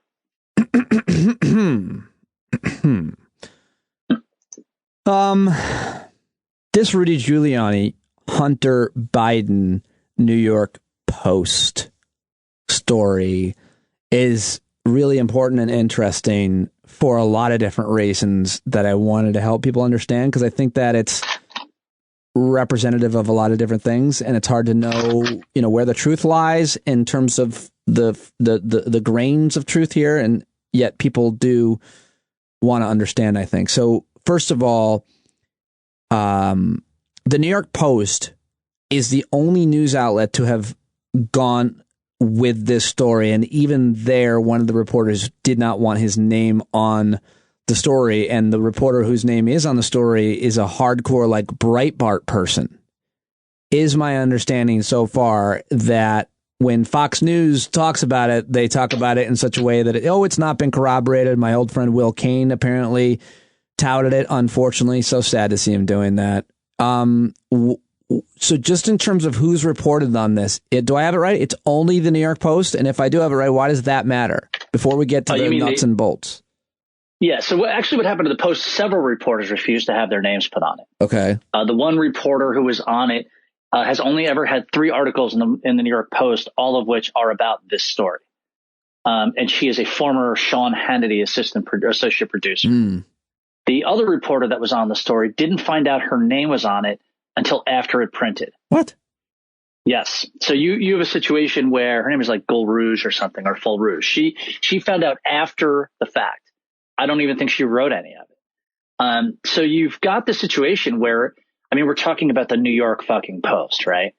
This Rudy Giuliani, Hunter Biden, New York Post story is really important and interesting for a lot of different reasons that I wanted to help people understand, because I think that it's representative of a lot of different things, and it's hard to know, where the truth lies in terms of the grains of truth here, and yet people do want to understand, I think. So first of all, the New York Post is the only news outlet to have gone with this story. And even there, one of the reporters did not want his name on the story. And the reporter whose name is on the story is a hardcore, like, Breitbart person. Is my understanding so far that when Fox News talks about it, they talk about it in such a way that, it's not been corroborated. My old friend Will Kane apparently touted it, unfortunately. So sad to see him doing that. So just in terms of who's reported on this, do I have it right? It's only the New York Post. And if I do have it right, why does that matter before we get to the nuts and bolts? Yeah. So what happened to the Post, several reporters refused to have their names put on it. Okay. The one reporter who was on it has only ever had 3 articles in the New York Post, all of which are about this story. And she is a former Sean Hannity associate producer. The other reporter that was on the story didn't find out her name was on it until after it printed. What? Yes. So you have a situation where her name is like Gull Rouge or something, or Full Rouge. She found out after the fact. I don't even think she wrote any of it. So you've got the situation where, we're talking about the New York fucking Post, right?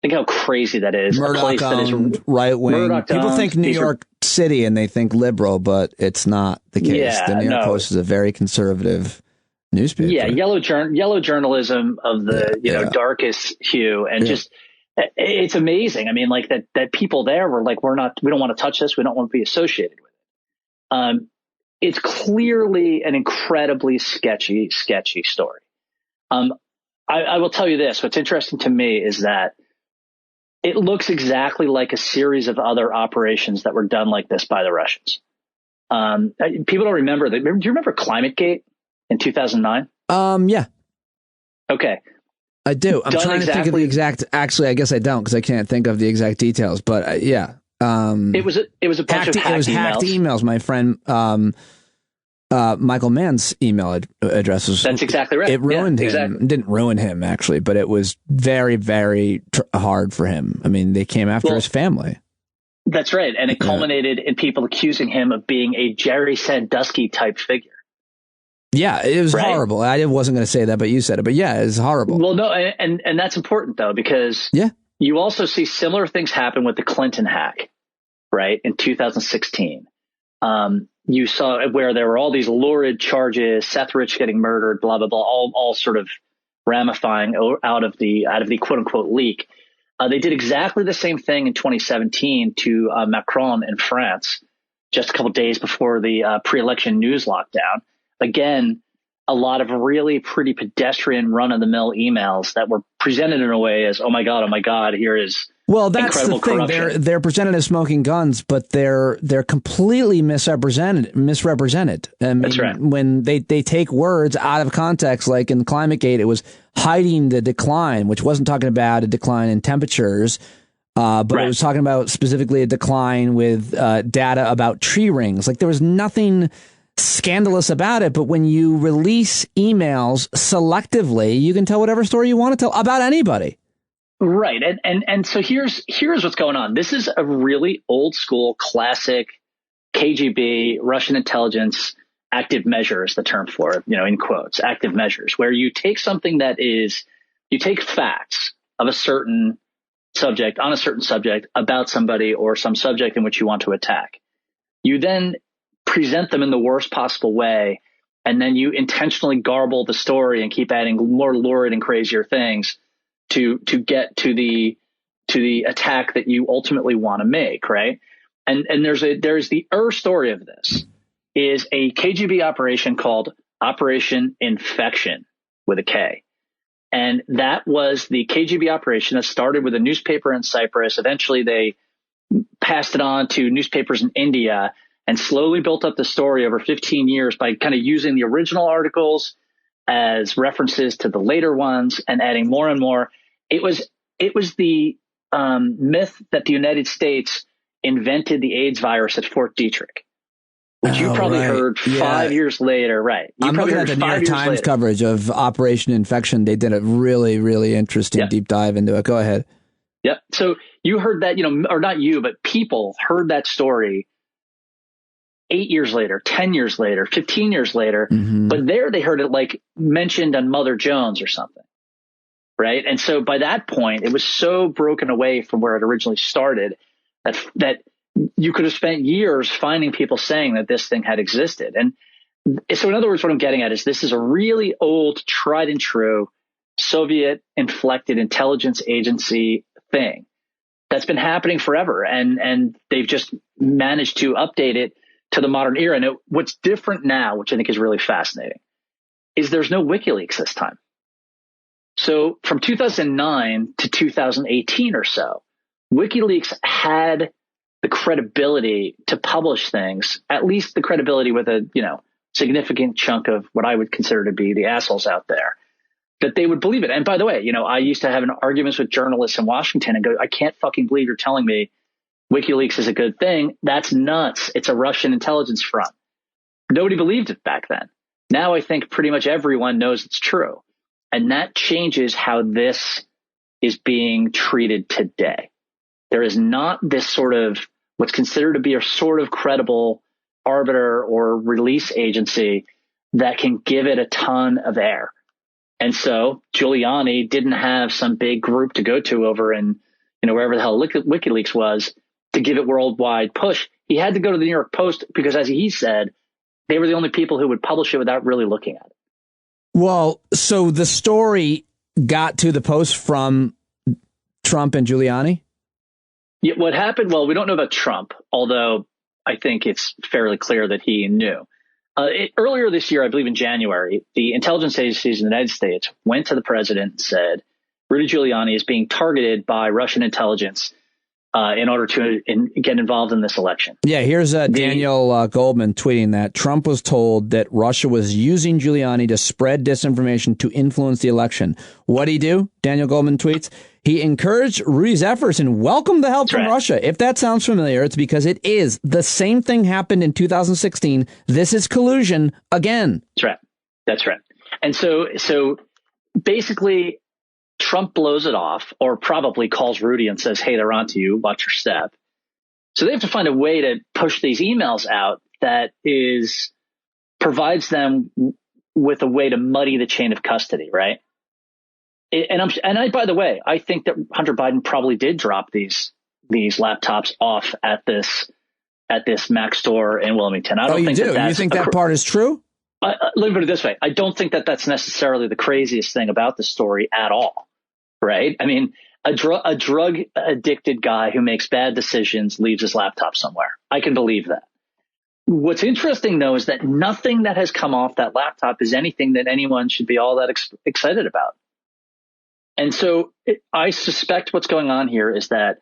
Think how crazy that is. Murdoch-owned, right-wing. People think New York City and they think liberal, but it's not the case. Yeah, the New York Post is a very conservative newspaper. Yeah, yellow journalism of the darkest hue, and just it's amazing. That people there were like, we don't want to touch this. We don't want to be associated with it. It's clearly an incredibly sketchy story. I will tell you this. What's interesting to me is that it looks exactly like a series of other operations that were done like this by the Russians. People don't remember that. Do you remember ClimateGate in 2009? Yeah. Okay. I do. I'm trying to think of the exact. Actually, I guess I don't, because I can't think of the exact details. But yeah. It was a bunch of hacked emails. Hacked emails. My friend Michael Mann's email addresses. That's exactly right. It ruined him. Exactly. It didn't ruin him, actually, but it was very, very hard for him. I mean, they came after his family. That's right. And it culminated in people accusing him of being a Jerry Sandusky type figure. Yeah, it was horrible. I wasn't going to say that, but you said it. But yeah, it's horrible. Well, no, and that's important, though, because you also see similar things happen with the Clinton hack, right, in 2016. You saw where there were all these lurid charges, Seth Rich getting murdered, blah, blah, blah, all sort of ramifying out of the quote unquote leak. They did exactly the same thing in 2017 to Macron in France, just a couple of days before the pre-election news lockdown. Again, a lot of really pretty pedestrian run-of-the-mill emails that were presented in a way as, oh my God, here is that's the thing. Corruption. They're presented as smoking guns, but they're completely misrepresented. I mean, that's right. When they take words out of context, like in ClimateGate, it was hiding the decline, which wasn't talking about a decline in temperatures, but it was talking about specifically a decline with data about tree rings. Like there was nothing scandalous about it, but when you release emails selectively, you can tell whatever story you want to tell about anybody. Right. And so here's what's going on. This is a really old school classic KGB Russian intelligence active measure is the term for it, in quotes, active measures, where you take something you take facts of a certain subject on a certain subject about somebody or some subject in which you want to attack. You then present them in the worst possible way, and then you intentionally garble the story and keep adding more lurid and crazier things to get to the attack that you ultimately want to make, right? And there's the story of this is a KGB operation called Operation Infection with a K. And that was the KGB operation that started with a newspaper in Cyprus. Eventually they passed it on to newspapers in India and slowly built up the story over 15 years by kind of using the original articles as references to the later ones and adding more and more. It was the myth that the United States invented the AIDS virus at Fort Detrick, which you probably heard 5 years later, right? I'm looking at the New York Times coverage of Operation Infection. They did a really, really interesting deep dive into it. Go ahead. Yep. So you heard that, or not you, but people heard that story 8 years later, 10 years later, 15 years later. Mm-hmm. But there they heard it like mentioned on Mother Jones or something. Right. And so by that point, it was so broken away from where it originally started that you could have spent years finding people saying that this thing had existed. And so in other words, what I'm getting at is this is a really old, tried and true Soviet inflected intelligence agency thing that's been happening forever. And they've just managed to update it to the modern era. And what's different now, which I think is really fascinating, is there's no WikiLeaks this time. So from 2009 to 2018 or so, WikiLeaks had the credibility to publish things, at least the credibility with a, significant chunk of what I would consider to be the assholes out there, that they would believe it. And by the way, I used to have arguments with journalists in Washington and go, I can't fucking believe you're telling me WikiLeaks is a good thing. That's nuts. It's a Russian intelligence front. Nobody believed it back then. Now I think pretty much everyone knows it's true. And that changes how this is being treated today. There is not this sort of what's considered to be a sort of credible arbiter or release agency that can give it a ton of air. And so Giuliani didn't have some big group to go to over in, wherever the hell WikiLeaks was to give it worldwide push. He had to go to the New York Post because, as he said, they were the only people who would publish it without really looking at it. Well, so the story got to the Post from Trump and Giuliani? Yeah, what happened? Well, we don't know about Trump, although I think it's fairly clear that he knew. Earlier this year, I believe in January, the intelligence agencies in the United States went to the president and said, Rudy Giuliani is being targeted by Russian intelligence in order to get involved in this election. Yeah, here's Daniel Goldman tweeting that Trump was told that Russia was using Giuliani to spread disinformation to influence the election. What'd he do? Daniel Goldman tweets, he encouraged Rudy's efforts and welcomed the help from Russia. If that sounds familiar, it's because it is. The same thing happened in 2016. This is collusion again. That's right. And so basically, Trump blows it off, or probably calls Rudy and says, hey, they're onto you. Watch your step. So they have to find a way to push these emails out that provides them with a way to muddy the chain of custody, right? By the way, I think that Hunter Biden probably did drop these laptops off at this Mac store in Wilmington. I don't think you do? You think that part is true? Let me put it this way. I don't think that that's necessarily the craziest thing about the story at all, right? I mean, a drug addicted guy who makes bad decisions leaves his laptop somewhere. I can believe that. What's interesting, though, is that nothing that has come off that laptop is anything that anyone should be all that excited about. And so I suspect what's going on here is that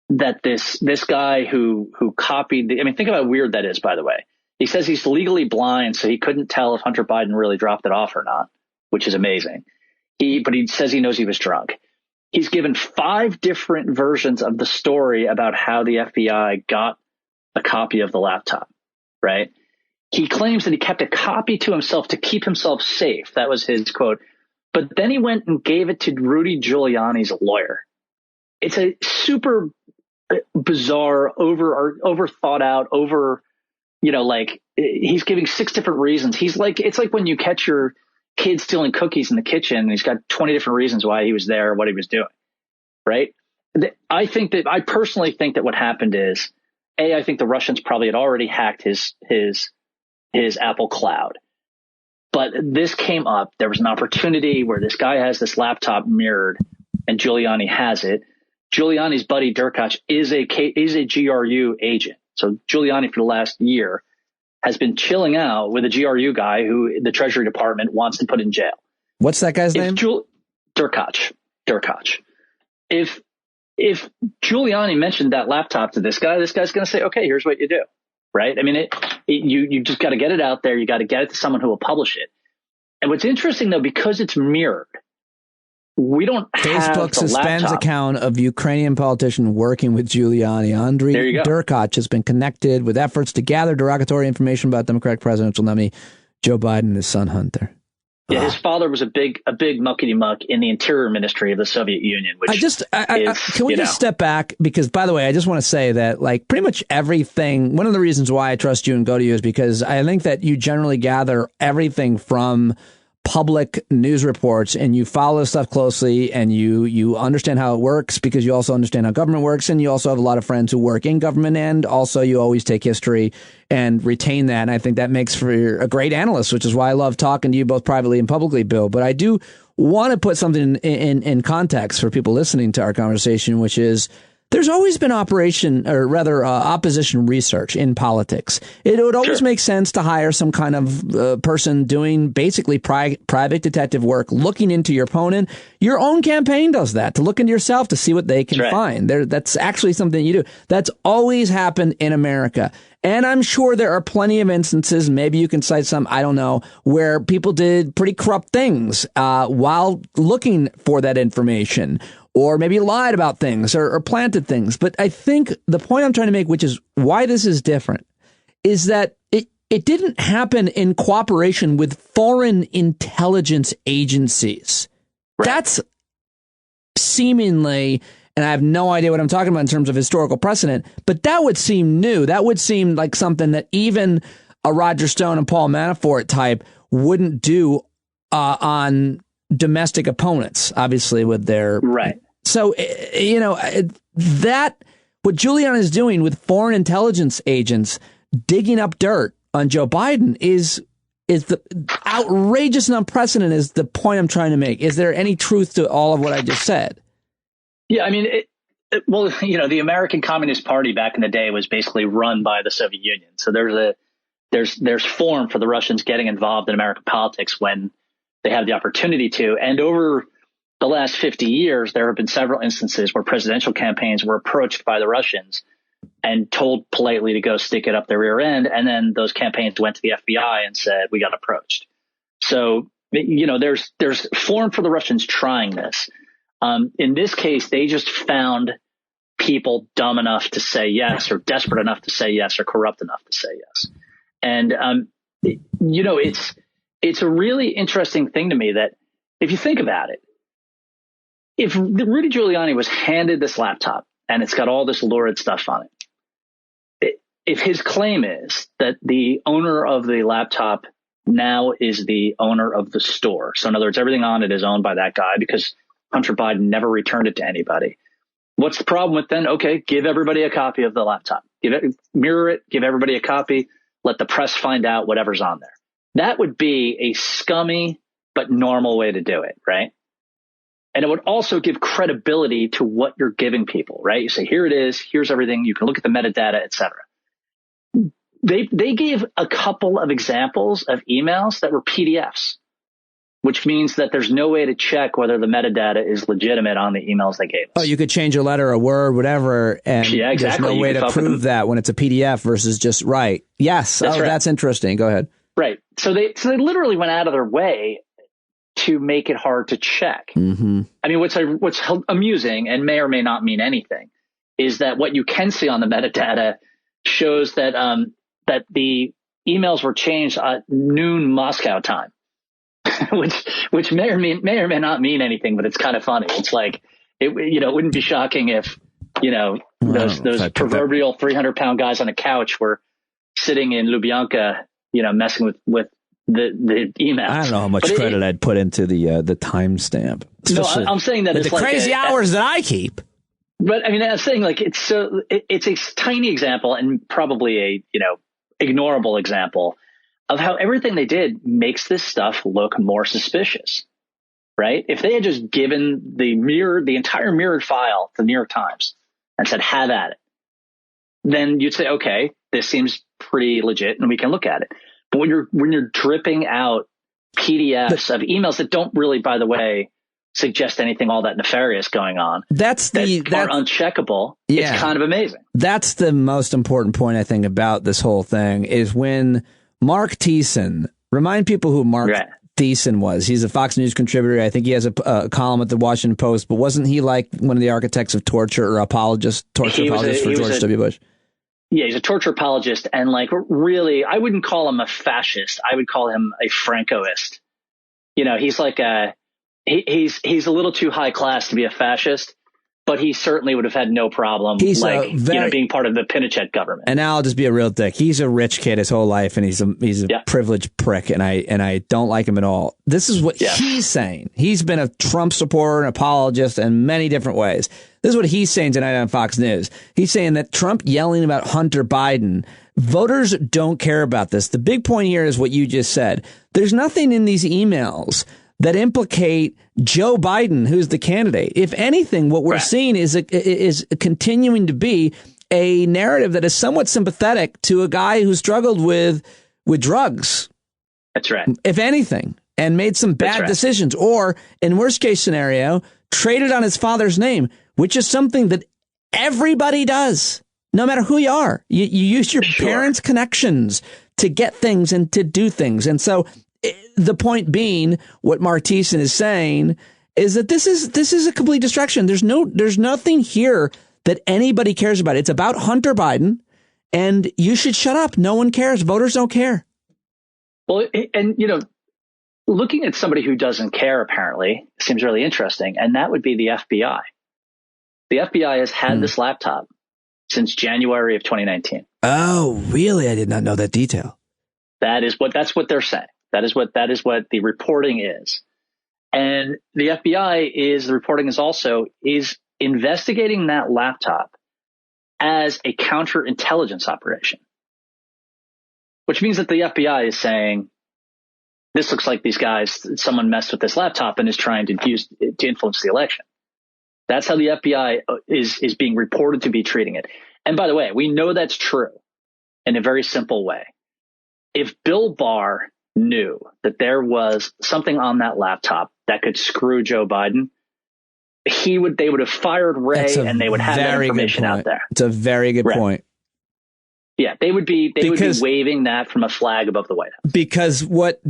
this guy who copied think about how weird that is, by the way. He says he's legally blind, so he couldn't tell if Hunter Biden really dropped it off or not, which is amazing. But he says he knows he was drunk. He's given 5 different versions of the story about how the FBI got a copy of the laptop, right? He claims that he kept a copy to himself to keep himself safe. That was his quote. But then he went and gave it to Rudy Giuliani's lawyer. It's a super bizarre, over thought out, he's giving 6 different reasons. It's like when you catch your kid stealing cookies in the kitchen and he's got 20 different reasons why he was there, what he was doing. Right. I personally think that what happened is, I think the Russians probably had already hacked his Apple Cloud. But this came up. There was an opportunity where this guy has this laptop mirrored and Giuliani has it. Giuliani's buddy Derkach is a GRU agent. So Giuliani for the last year has been chilling out with a GRU guy who the Treasury Department wants to put in jail. What's that guy's name? Derkach. If Giuliani mentioned that laptop to this guy's going to say, okay, here's what you do. Right. I mean, you just got to get it out there. You got to get it to someone who will publish it. And what's interesting, though, because it's mirrored, we don't have Facebook suspends account of Ukrainian politician working with Giuliani. Andriy Derkach has been connected with efforts to gather derogatory information about Democratic presidential nominee Joe Biden and his son Hunter. Yeah, his father was a big muckety-muck in the Interior Ministry of the Soviet Union. Which can we just step back? Because, by the way, I just want to say that, pretty much everything, one of the reasons why I trust you and go to you is because I think that you generally gather everything from public news reports and you follow stuff closely and you understand how it works because you also understand how government works, and you also have a lot of friends who work in government, and also you always take history and retain that. And I think that makes for a great analyst, which is why I love talking to you both privately and publicly, Bill. But I do want to put something in context for people listening to our conversation, which is there's always been opposition research in politics. It would always make sense to hire some kind of person doing basically private detective work, looking into your opponent. Your own campaign does that, to look into yourself to see what they can find. That's actually something you do. That's always happened in America. And I'm sure there are plenty of instances, maybe you can cite some, I don't know, where people did pretty corrupt things while looking for that information, or maybe lied about things or planted things. But I think the point I'm trying to make, which is why this is different, is that it didn't happen in cooperation with foreign intelligence agencies. Right. That's seemingly, and I have no idea what I'm talking about in terms of historical precedent, but that would seem new. That would seem like something that even a Roger Stone and Paul Manafort type wouldn't do on domestic opponents, obviously, with their... Right. So, that what Giuliani is doing with foreign intelligence agents digging up dirt on Joe Biden is the outrageous and unprecedented is the point I'm trying to make. Is there any truth to all of what I just said? Yeah, I mean, the American Communist Party back in the day was basically run by the Soviet Union. So there's form for the Russians getting involved in American politics when they have the opportunity to. And over the last 50 years, there have been several instances where presidential campaigns were approached by the Russians and told politely to go stick it up their rear end. And then those campaigns went to the FBI and said, we got approached. So, there's form for the Russians trying this. In this case, they just found people dumb enough to say yes, or desperate enough to say yes, or corrupt enough to say yes. And, it's a really interesting thing to me that if you think about it, if Rudy Giuliani was handed this laptop and it's got all this lurid stuff on it, if his claim is that the owner of the laptop now is the owner of the store, so in other words, everything on it is owned by that guy because Hunter Biden never returned it to anybody. What's the problem with then? Okay, give everybody a copy of the laptop. Mirror it, give everybody a copy, let the press find out whatever's on there. That would be a scummy but normal way to do it, right? And it would also give credibility to what you're giving people, right? You say, here it is, here's everything, you can look at the metadata, et cetera. They gave a couple of examples of emails that were PDFs, which means that there's no way to check whether the metadata is legitimate on the emails they gave us. Oh, you could change a letter, a word, whatever, and yeah, exactly. There's no way to prove that when it's a PDF versus just right. Yes, right. That's interesting. Go ahead. Right. So they literally went out of their way to make it hard to check. Mm-hmm. I mean, what's amusing and may or may not mean anything is that what you can see on the metadata shows that that the emails were changed at noon Moscow time, which may or may not mean anything, but it's kind of funny. It's like it wouldn't be shocking if those proverbial 300-pound guys on a couch were sitting in Lubyanka, messing with the emails. I don't know how much credit I'd put into the timestamp. No, I'm saying that it's the crazy hours that I keep. But I mean, I'm saying like it's a tiny example and probably a ignorable example of how everything they did makes this stuff look more suspicious, right? If they had just given the entire mirrored file to the New York Times and said, have at it, then you'd say, okay, this seems pretty legit and we can look at it. But when you're dripping out PDFs of emails that don't really, by the way, suggest anything all that nefarious going on, that's uncheckable. Yeah. It's kind of amazing. That's the most important point I think about this whole thing is when Mark Thiessen, remind people who Mark Thiessen was. He's a Fox News contributor. I think he has a column at the Washington Post, but wasn't he like one of the architects of torture or apologist for George W. Bush? Yeah, he's a torture apologist, and like really, I wouldn't call him a fascist. I would call him a Francoist. He's like he's a little too high class to be a fascist, but he certainly would have had no problem being part of the Pinochet government. And now I'll just be a real dick. He's a rich kid his whole life, and he's a privileged prick, and I don't like him at all. This is what he's saying. He's been a Trump supporter, an apologist in many different ways. This is what he's saying tonight on Fox News. He's saying that Trump yelling about Hunter Biden, voters don't care about this. The big point here is what you just said. There's nothing in these emails that implicate Joe Biden, who's the candidate. If anything, what we're seeing is continuing to be a narrative that is somewhat sympathetic to a guy who struggled with drugs. That's right. If anything, and made some bad decisions, or in worst case scenario, traded on his father's name, which is something that everybody does, no matter who you are. You use your parents' connections to get things and to do things. And so the point being, what Mark Thiessen is saying is that this is a complete distraction. There's nothing here that anybody cares about. It's about Hunter Biden, and you should shut up. No one cares. Voters don't care. Well, and looking at somebody who doesn't care apparently seems really interesting, and that would be the FBI. The FBI has had this laptop since January of 2019. Oh, really? I did not know that detail. That's what they're saying. That is what the reporting is. And the FBI the reporting is investigating that laptop as a counterintelligence operation, which means that the FBI is saying, this looks like these guys, someone messed with this laptop and is trying to use it to influence the election. That's how the FBI is being reported to be treating it. And by the way, we know that's true in a very simple way. If Bill Barr knew that there was something on that laptop that could screw Joe Biden, they would have fired Ray and they would have that information out there. It's a very good point. Yeah, they would be waving that from a flag above the White House. Because what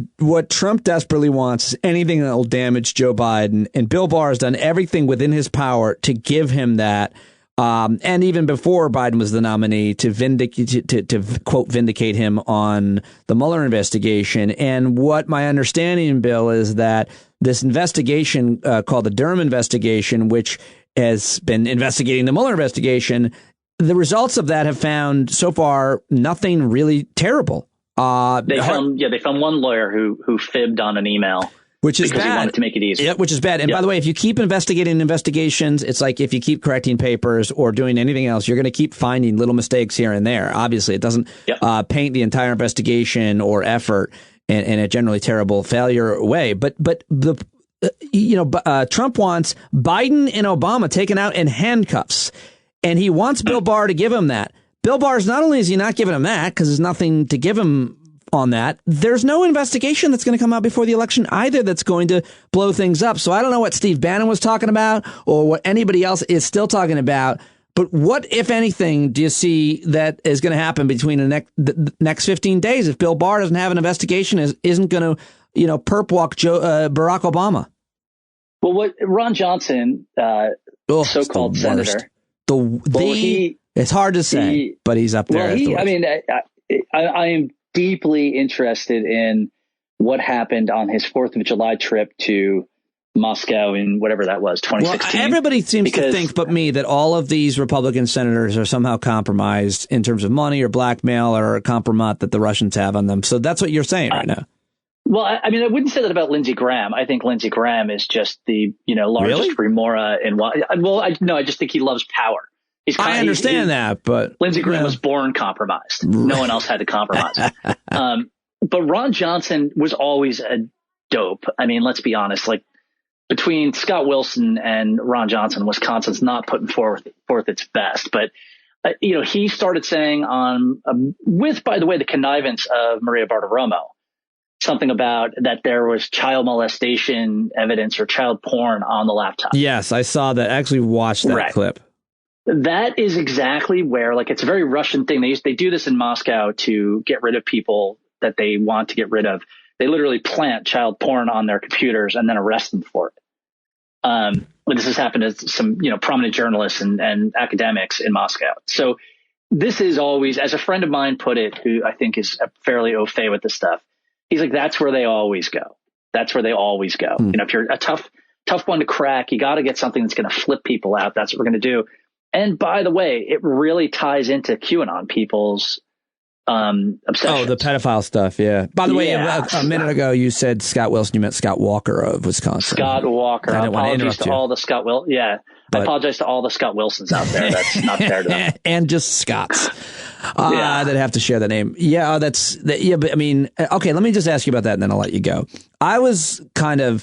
Trump desperately wants is anything that will damage Joe Biden, and Bill Barr has done everything within his power to give him that. And even before Biden was the nominee, to quote vindicate him on the Mueller investigation. And what my understanding, Bill, is that this investigation called the Durham investigation, which has been investigating the Mueller investigation, the results of that have found so far nothing really terrible. They found one lawyer who fibbed on an email. Which is because bad. He wanted to make it easy. Yeah, which is bad. And by the way, if you keep investigating investigations, it's like if you keep correcting papers or doing anything else, you're going to keep finding little mistakes here and there. Obviously, it doesn't paint the entire investigation or effort in a generally terrible failure way. But Trump wants Biden and Obama taken out in handcuffs, and he wants Bill Barr to give him that. Bill Barr's not only is he not giving him that because there's nothing to give him on that, there's no investigation that's going to come out before the election either that's going to blow things up. So I don't know what Steve Bannon was talking about or what anybody else is still talking about. But what, if anything, do you see that is going to happen between the next 15 days if Bill Barr doesn't have an investigation, isn't going to, perp walk Barack Obama? Well, what Ron Johnson, so-called senator, it's hard to say, but he's up there. I am deeply interested in what happened on his 4th of July trip to Moscow in whatever that was, 2016. Well, everybody seems to think but me that all of these Republican senators are somehow compromised in terms of money or blackmail or a compromise that the Russians have on them. So that's what you're saying right now. Well, I wouldn't say that about Lindsey Graham. I think Lindsey Graham is just the largest remora in what. Well, I just think he loves power. I understand that, but Lindsey Graham was born compromised. No one else had to compromise. But Ron Johnson was always a dope. I mean, let's be honest. Like between Scott Wilson and Ron Johnson, Wisconsin's not putting forth its best. But he started saying with, by the way, the connivance of Maria Bartiromo, something about that there was child molestation evidence or child porn on the laptop. Yes, I saw that. I actually watched that clip. That is exactly where, it's a very Russian thing. They do this in Moscow to get rid of people that they want to get rid of. They literally plant child porn on their computers and then arrest them for it. This has happened to some, prominent journalists and academics in Moscow. So this is always, as a friend of mine put it, who I think is fairly au fait with this stuff. He's like, that's where they always go. That's where they always go. If you're a tough one to crack, you got to get something that's going to flip people out. That's what we're going to do. And by the way, it really ties into QAnon people's obsessions. Oh, the pedophile stuff. Yeah. By the way, a minute ago, you said Scott Wilson. You meant Scott Walker of Wisconsin. Scott Walker. I apologize to all the Scott Wilson. Yeah. I apologize to all the Scott Wilsons out there. That's not fair to them. And just Scotts that have to share the name. Yeah, but I mean, okay, let me just ask you about that and then I'll let you go. I was kind of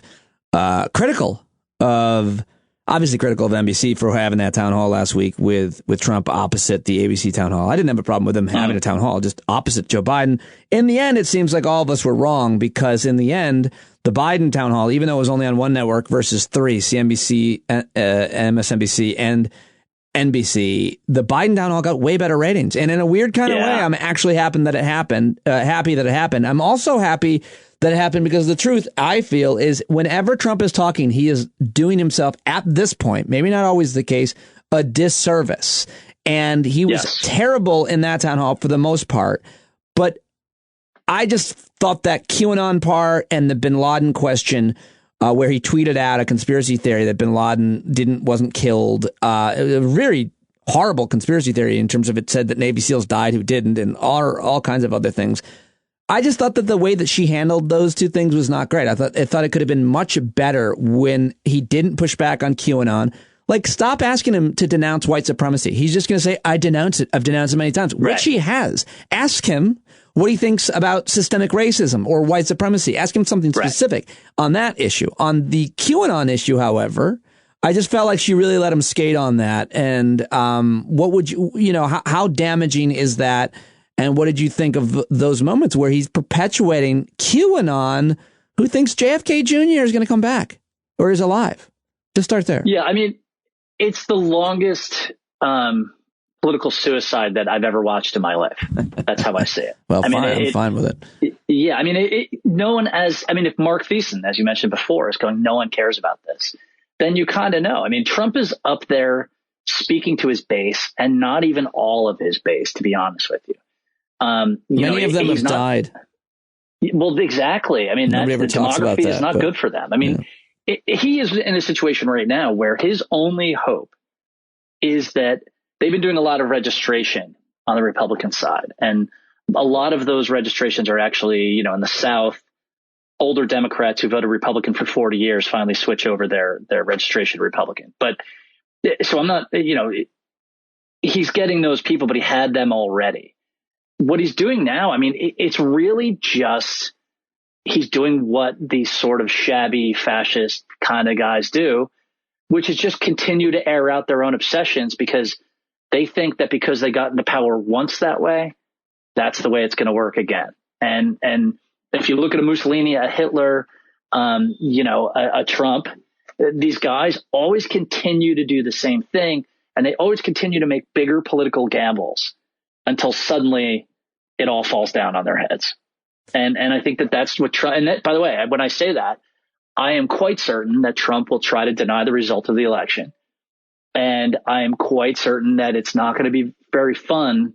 critical of NBC for having that town hall last week with Trump opposite the ABC town hall. I didn't have a problem with them having a town hall, just opposite Joe Biden. In the end, it seems like all of us were wrong because in the end, the Biden town hall, even though it was only on one network versus 3, CNBC, MSNBC, and NBC, the Biden town hall got way better ratings. And in a weird kind of way, I'm actually happy that it happened. I'm also happy that it happened because the truth, I feel, is whenever Trump is talking, he is doing himself at this point, maybe not always the case, a disservice. And he was terrible in that town hall for the most part. But I just thought that QAnon part and the bin Laden question, where he tweeted out a conspiracy theory that bin Laden wasn't killed, a very horrible conspiracy theory in terms of it said that Navy SEALs died who didn't and all kinds of other things. I just thought that the way that she handled those two things was not great. I thought it could have been much better when he didn't push back on QAnon. Like, stop asking him to denounce white supremacy. He's just going to say, I denounce it. I've denounced it many times, which he has. Ask him what he thinks about systemic racism or white supremacy. Ask him something specific on that issue. On the QAnon issue, however, I just felt like she really let him skate on that. And what would how damaging is that? And what did you think of those moments where he's perpetuating QAnon, who thinks JFK Jr. is going to come back or is alive? Just start there. Yeah, I mean, it's the longest political suicide that I've ever watched in my life. That's how I see it. Well, I mean, I'm fine with it. Yeah, I mean, no one if Mark Thiessen, as you mentioned before, is going, no one cares about this, then you kind of know. I mean, Trump is up there speaking to his base, and not even all of his base, to be honest with you. Many of them have died. Well, exactly. I mean, the demography is not good for them. I mean, he is in a situation right now where his only hope is that they've been doing a lot of registration on the Republican side. And a lot of those registrations are actually, in the South, older Democrats who voted Republican for 40 years finally switch over their registration to Republican. But so I'm not, he's getting those people, but he had them already. What he's doing now, I mean, it's really just, he's doing what these sort of shabby fascist kind of guys do, which is just continue to air out their own obsessions, because they think that because they got into power once that way, that's the way it's going to work again. And if you look at a Mussolini, a Hitler, a Trump, these guys always continue to do the same thing, and they always continue to make bigger political gambles until suddenly it all falls down on their heads. And I think that's what Trump, and that, by the way, when I say that, I am quite certain that Trump will try to deny the result of the election. And I am quite certain that it's not going to be very fun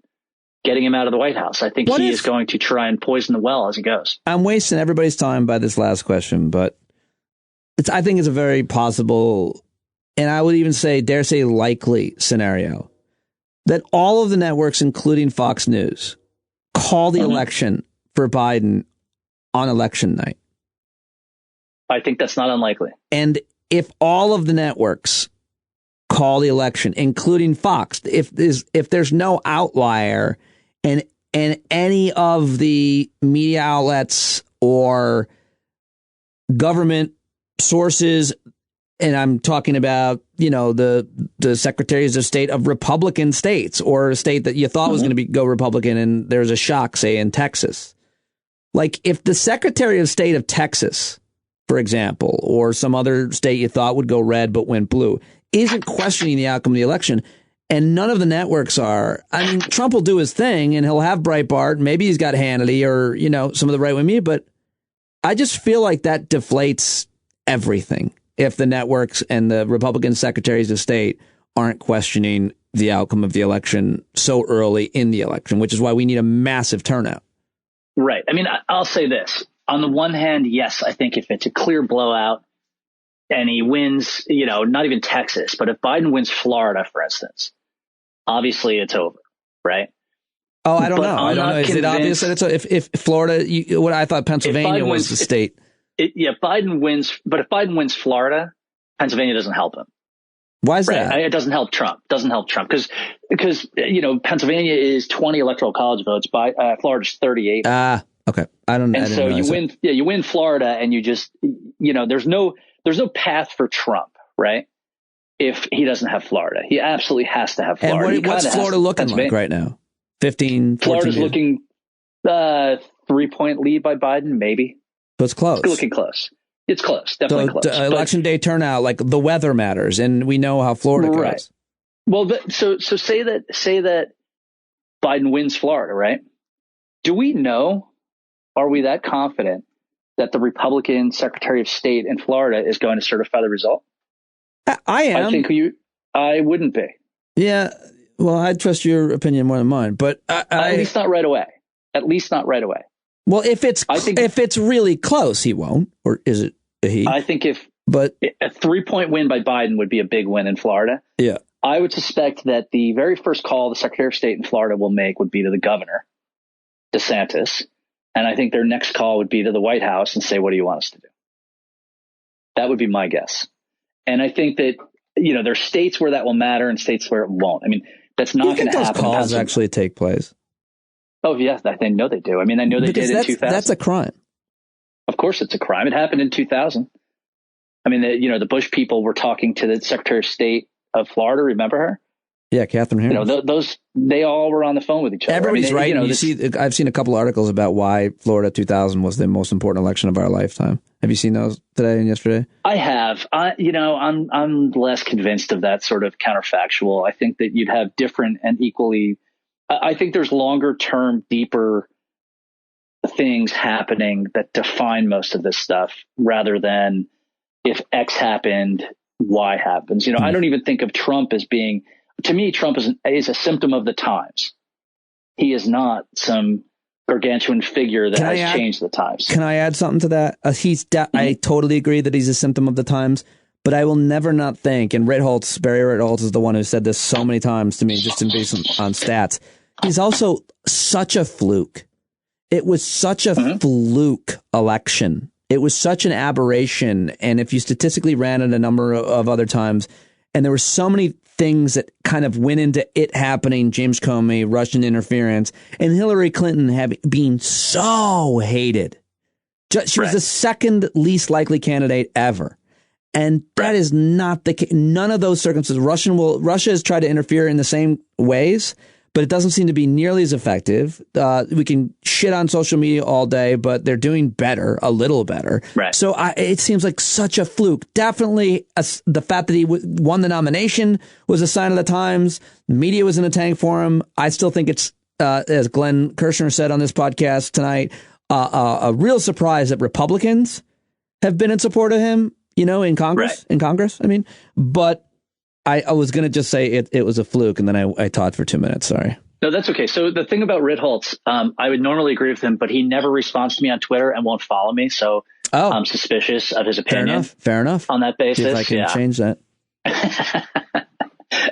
getting him out of the White House. I think he is going to try and poison the well as he goes. I'm wasting everybody's time by this last question, but I think it's a very possible, and I would even dare say likely scenario, that all of the networks, including Fox News, call the election for Biden on election night. I think that's not unlikely. And if all of the networks call the election, including Fox, if there's no outlier, and any of the media outlets or government sources, and I'm talking about, the secretaries of state of Republican states, or a state that you thought was going to go Republican and there's a shock, say in Texas. Like if the Secretary of State of Texas, for example, or some other state you thought would go red but went blue, isn't questioning the outcome of the election, and none of the networks are, I mean, Trump will do his thing and he'll have Breitbart. Maybe he's got Hannity or, some of the right wing media, but I just feel like that deflates everything if the networks and the Republican secretaries of state aren't questioning the outcome of the election so early in the election, which is why we need a massive turnout. Right. I mean, I'll say this. On the one hand, yes, I think if it's a clear blowout and he wins, not even Texas, but if Biden wins Florida, for instance, obviously it's over, right? Oh, I don't know. I don't know. Is it obvious that it's if Florida? What I thought Pennsylvania was the state. Biden wins, but if Biden wins Florida, Pennsylvania doesn't help him. Why is that? It doesn't help Trump. Because Pennsylvania is 20 electoral college votes. Florida's 38. Okay. I don't know. And so you win Florida, and you just, there's no path for Trump, right? If he doesn't have Florida, he absolutely has to have Florida. And what's Florida looking like right now? 15, 14 Florida's looking 3-point lead by Biden, maybe. So it's close. It's looking close. It's close. Definitely close. Election day turnout, like the weather matters, and we know how Florida goes. Right. Well, so say that Biden wins Florida, right? Do we know? Are we that confident that the Republican Secretary of State in Florida is going to certify the result? I am. I think I wouldn't be. Yeah. Well, I trust your opinion more than mine, but at least not right away. At least not right away. Well, if it's really close, he won't. Or is it a he? I think a 3-point win by Biden would be a big win in Florida. Yeah. I would suspect that the very first call the Secretary of State in Florida will make would be to the governor, DeSantis. And I think their next call would be to the White House and say, what do you want us to do? That would be my guess. And I think that, there's states where that will matter and states where it won't. I mean, that's not going to happen. Those calls actually take place. Oh, yes, I know they do. I mean, I know they did in 2000. That's a crime. Of course it's a crime. It happened in 2000. I mean, the Bush people were talking to the Secretary of State of Florida. Remember her? Yeah, Catherine Harris. Those they all were on the phone with each other. Everybody's right. I've seen a couple articles about why Florida 2000 was the most important election of our lifetime. Have you seen those today and yesterday? I have. I'm less convinced of that sort of counterfactual. I think that you'd have different and equally. I think there's longer term, deeper things happening that define most of this stuff, rather than if X happened, Y happens. I don't even think of Trump as being. To me, Trump is a symptom of the times. He is not some gargantuan figure that has changed the times. Can I add something to that? I totally agree that he's a symptom of the times, but I will never not think, and Barry Ritholtz is the one who said this so many times to me, just based on stats. He's also such a fluke. It was such a fluke election. It was such an aberration. And if you statistically ran it a number of other times, and there were so many things that kind of went into it happening, James Comey, Russian interference, and Hillary Clinton being so hated. She was the second least likely candidate ever. And that is not the case. None of those circumstances. Russia has tried to interfere in the same ways, but it doesn't seem to be nearly as effective. We can shit on social media all day, but they're doing better, a little better. Right. So it seems like such a fluke. Definitely the fact that he won the nomination was a sign of the times. The media was in a tank for him. I still think it's, as Glenn Kirschner said on this podcast tonight, a real surprise that Republicans have been in support of him, in Congress. Right. In Congress, I mean, but I was going to just say it was a fluke, and then I talked for 2 minutes. Sorry. No, that's okay. So the thing about Ritholtz, I would normally agree with him, but he never responds to me on Twitter and won't follow me. So I'm suspicious of his opinion. Fair enough. On that basis. See if I can change that.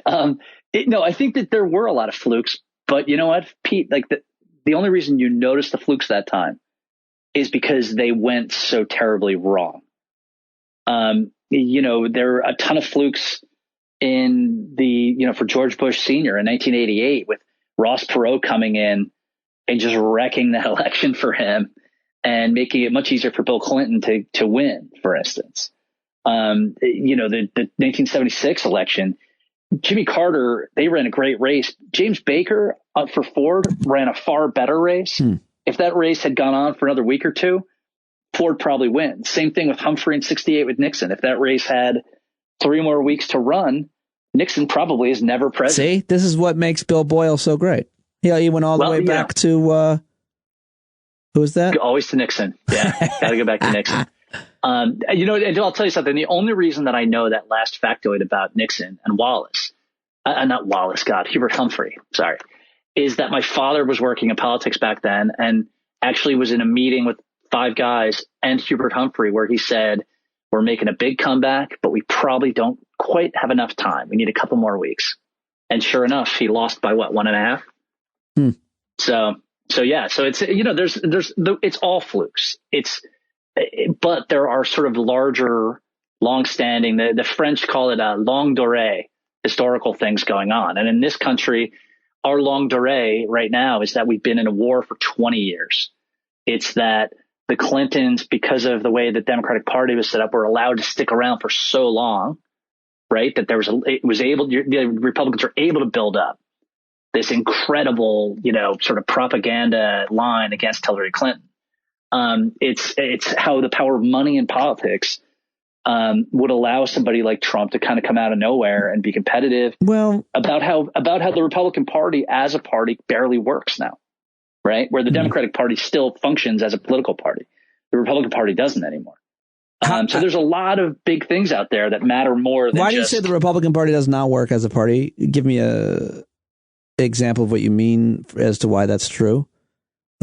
I think that there were a lot of flukes, but you know what, Pete, like the only reason you noticed the flukes that time is because they went so terribly wrong. There are a ton of flukes in for George Bush Sr. in 1988 with Ross Perot coming in and just wrecking that election for him and making it much easier for Bill Clinton to win, for instance. The 1976 election, Jimmy Carter, they ran a great race. James Baker for Ford ran a far better race. If that race had gone on for another week or two, Ford probably wins. Same thing with Humphrey in 68 with Nixon. If that race had 3 more weeks to run, Nixon probably is never president. See, this is what makes Bill Boyle so great. Yeah, he went all the way back to who was that? Always to Nixon. Yeah, got to go back to Nixon. And I'll tell you something. The only reason that I know that last factoid about Nixon and Hubert Humphrey, sorry, is that my father was working in politics back then and actually was in a meeting with 5 guys and Hubert Humphrey where he said, we're making a big comeback, but we probably don't quite have enough time. We need a couple more weeks. And sure enough, he lost by 1.5? So it's, it's all flukes. But there are sort of larger, long-standing, the French call it a longue durée, historical things going on. And in this country, our longue durée right now is that we've been in a war for 20 years. It's that the Clintons, because of the way the Democratic Party was set up, were allowed to stick around for so long, right? That the Republicans were able to build up this incredible, sort of propaganda line against Hillary Clinton. It's how the power of money in politics would allow somebody like Trump to kind of come out of nowhere and be competitive. Well, about how the Republican Party as a party barely works now, right? Where the Democratic Party still functions as a political party, the Republican Party doesn't anymore. So there's a lot of big things out there that matter more than. Why do you say the Republican Party does not work as a party? Give me a example of what you mean as to why that's true.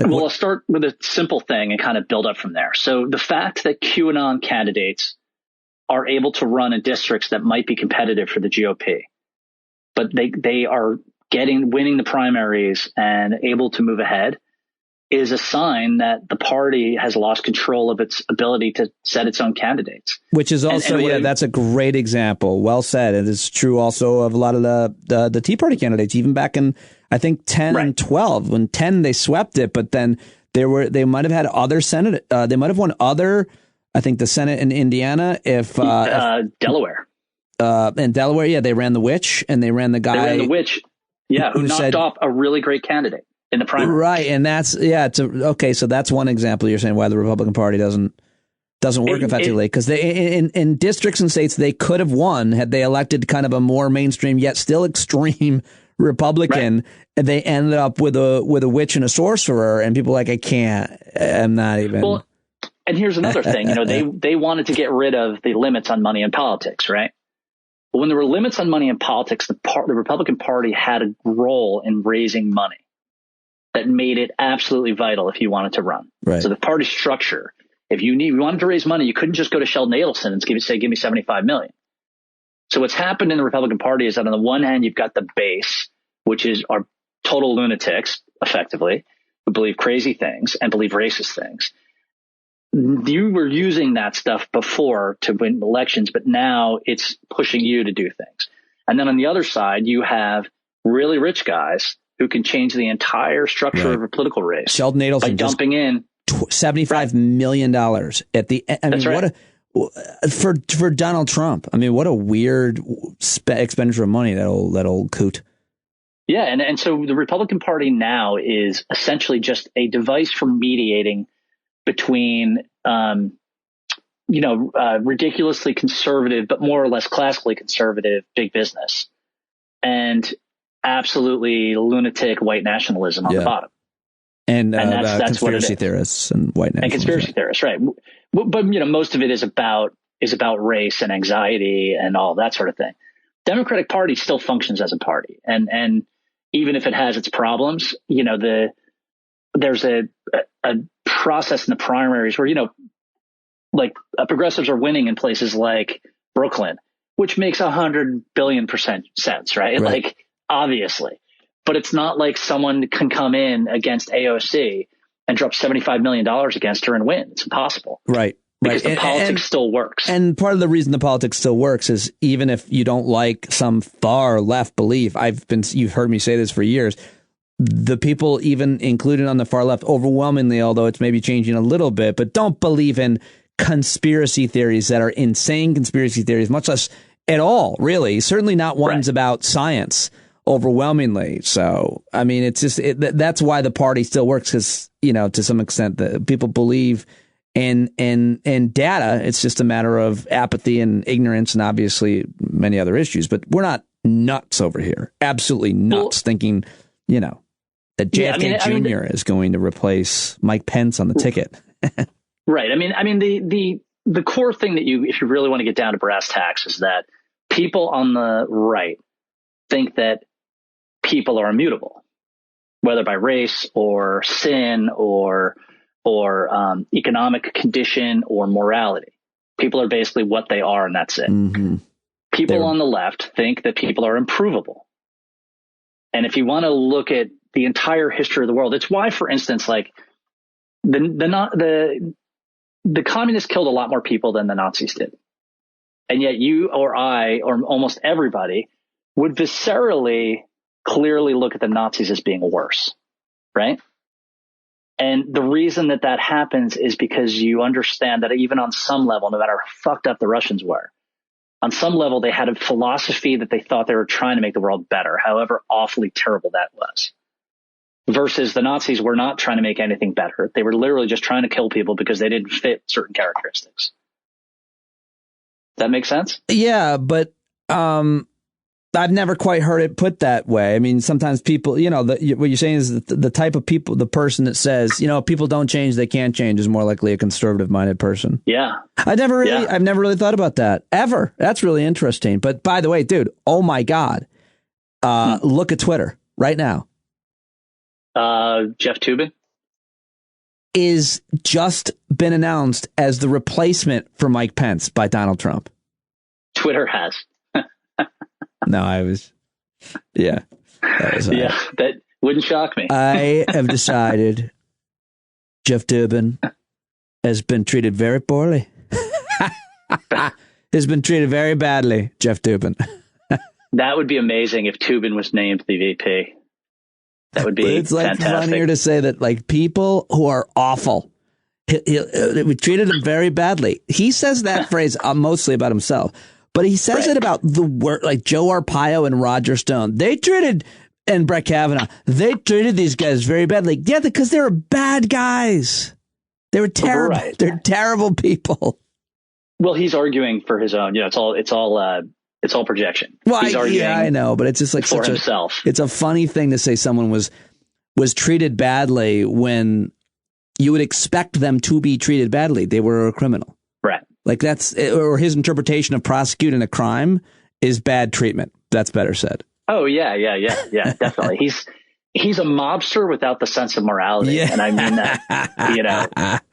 I'll start with a simple thing and kind of build up from there. So the fact that QAnon candidates are able to run in districts that might be competitive for the GOP, but they are winning the primaries and able to move ahead is a sign that the party has lost control of its ability to set its own candidates. Which is also, that's a great example. Well said. It is true also of a lot of the Tea Party candidates, even back in, I think, 10 and 12. When 10, they swept it, but then they might have had other Senate. They might have won other, I think, the Senate in Indiana. If Delaware. In Delaware, yeah, they ran the witch, and they ran the guy. They ran the witch, who knocked off a really great candidate in the primary. Right, and that's okay. So that's one example. You're saying why the Republican Party doesn't work effectively, because they in districts and states they could have won had they elected kind of a more mainstream yet still extreme Republican. Right. And they ended up with a witch and a sorcerer, and people are like, I'm not even. Well, and here's another thing. They wanted to get rid of the limits on money in politics, right? But when there were limits on money in politics, the Republican Party had a role in raising money that made it absolutely vital if you wanted to run. Right. So the party structure, if you wanted to raise money, you couldn't just go to Sheldon Adelson and give me $75 million. So what's happened in the Republican Party is that on the one hand, you've got the base, which are total lunatics, effectively, who believe crazy things and believe racist things. You were using that stuff before to win elections, but now it's pushing you to do things. And then on the other side, you have really rich guys who can change the entire structure of a political race. Sheldon Adelson by dumping in $75 million at the end. I mean, for Donald Trump. I mean, what a weird expenditure of money, that old coot. Yeah, and so the Republican Party now is essentially just a device for mediating between, ridiculously conservative, but more or less classically conservative big business and absolutely lunatic white nationalism on the bottom. And that's conspiracy theorists and white nationalism. And conspiracy theorists, right. But most of it is about race and anxiety and all that sort of thing. Democratic Party still functions as a party. And even if it has its problems, there's a process in the primaries where, progressives are winning in places like Brooklyn, which makes 100 billion% sense, right? Like, obviously. But it's not like someone can come in against AOC and drop $75 million against her and win. It's impossible. Right. Because the politics still works. And part of the reason the politics still works is even if you don't like some far left belief, you've heard me say this for years, the people even included on the far left overwhelmingly, although it's maybe changing a little bit, but don't believe in conspiracy theories that are insane conspiracy theories, much less at all, really. Certainly not ones about science overwhelmingly. So, I mean, it's just that's why the party still works, because, to some extent, the people believe in data. It's just a matter of apathy and ignorance and obviously many other issues. But we're not nuts over here. Absolutely nuts thinking, that JFK Jr. is going to replace Mike Pence on the ticket. Right. I mean, the core thing that if you really want to get down to brass tacks, is that people on the right think that people are immutable, whether by race or sin or economic condition or morality. People are basically what they are, and that's it. Mm-hmm. People on the left think that people are improvable. And if you want to look at the entire history of the world, it's why, for instance, like the communists killed a lot more people than the Nazis did. And yet you or I or almost everybody would viscerally clearly look at the Nazis as being worse, right? And the reason that happens is because you understand that even on some level, no matter how fucked up the Russians were, on some level they had a philosophy that they thought they were trying to make the world better, however awfully terrible that was. Versus the Nazis were not trying to make anything better. They were literally just trying to kill people because they didn't fit certain characteristics. Does that make sense? Yeah, but I've never quite heard it put that way. I mean, sometimes people, what you're saying is that the type of people, the person that says, people don't change, they can't change, is more likely a conservative minded person. Yeah. I've never really thought about that ever. That's really interesting. But by the way, dude, oh my God, look at Twitter right now. Jeff Toobin is just been announced as the replacement for Mike Pence by Donald Trump. Twitter has. No, that wouldn't shock me. I have decided Jeff Toobin has been treated very poorly. Has been treated very badly, Jeff Toobin. That would be amazing if Toobin was named the VP. That would be it's like fantastic. Funnier to say that, like, people who are awful, we treated him very badly. He says that phrase mostly about himself. But he says Right. it about the work, like Joe Arpaio and Roger Stone. And Brett Kavanaugh, they treated these guys very badly. Yeah, because they were bad guys. They were terrible. Right. They're terrible people. Well, he's arguing for his own. It's all projection. Well, He's arguing yeah, I know, but it's just like for such himself. It's a funny thing to say someone was treated badly when you would expect them to be treated badly. They were a criminal. Right. Like or his interpretation of prosecuting a crime is bad treatment. That's better said. Oh yeah, definitely. He's a mobster without the sense of morality, and I mean that.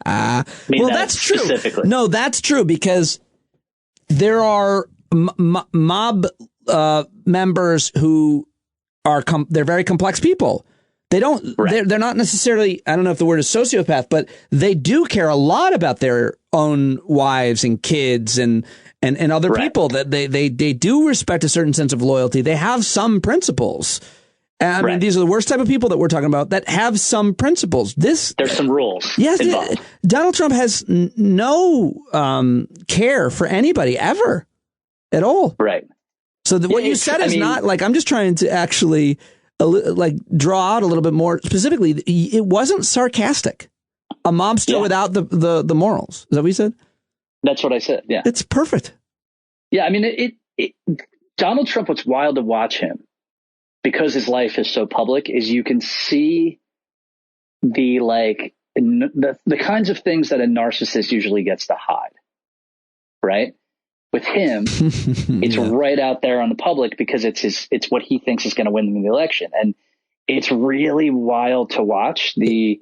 That's true. Specifically. No, that's true because there are mob members who are they're very complex people. They don't. Right. They're not necessarily. I don't know if the word is sociopath, but they do care a lot about their own wives and kids and other people. That they do respect a certain sense of loyalty. They have some principles. I mean, these are the worst type of people that we're talking about that have some principles. There's some rules. Yes, Donald Trump has no care for anybody ever at all. Right. So what you said is not like, I'm just trying to actually like draw out a little bit more specifically. It wasn't sarcastic. A mobster without the morals. Is that what you said? That's what I said. Yeah. It's perfect. Yeah. I mean, Donald Trump, what's wild to watch him because his life is so public is you can see the kinds of things that a narcissist usually gets to hide. Right. With him, it's right out there on the public because it's what he thinks is going to win him the election. And it's really wild to watch the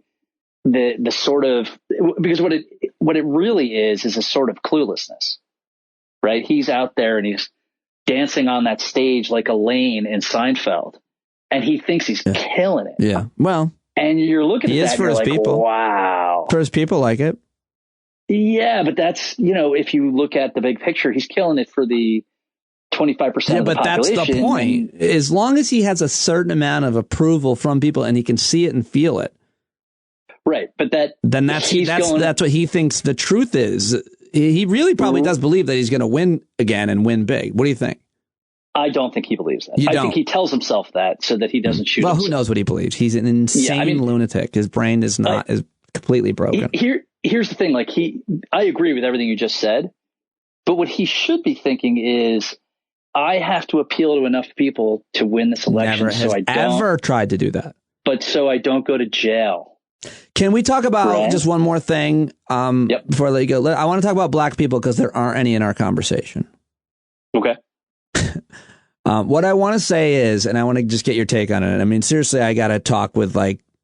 sort of, because what it really is a sort of cluelessness, right? He's out there and he's dancing on that stage like Elaine in Seinfeld and he thinks he's killing it. Yeah. Well, and you're looking at that for his like, people. Wow. For his people like it. Yeah, but that's, if you look at the big picture, he's killing it for the 25% of the population. Yeah, but that's the point. As long as he has a certain amount of approval from people and he can see it and feel it. Right, but that's what he thinks the truth is. He really probably does believe that he's going to win again and win big. What do you think? I don't think he believes that. I think he tells himself that so that he doesn't shoot himself. Who knows what he believes? He's an insane lunatic. His brain is completely broken. Here's the thing. I agree with everything you just said, but what he should be thinking is, I have to appeal to enough people to win this election. Never has ever tried to do that. But so I don't go to jail. Can we talk about just one more thing before I let you go? I want to talk about black people because there aren't any in our conversation. Okay. What I want to say is, and I want to just get your take on it. I mean, seriously, I got to talk with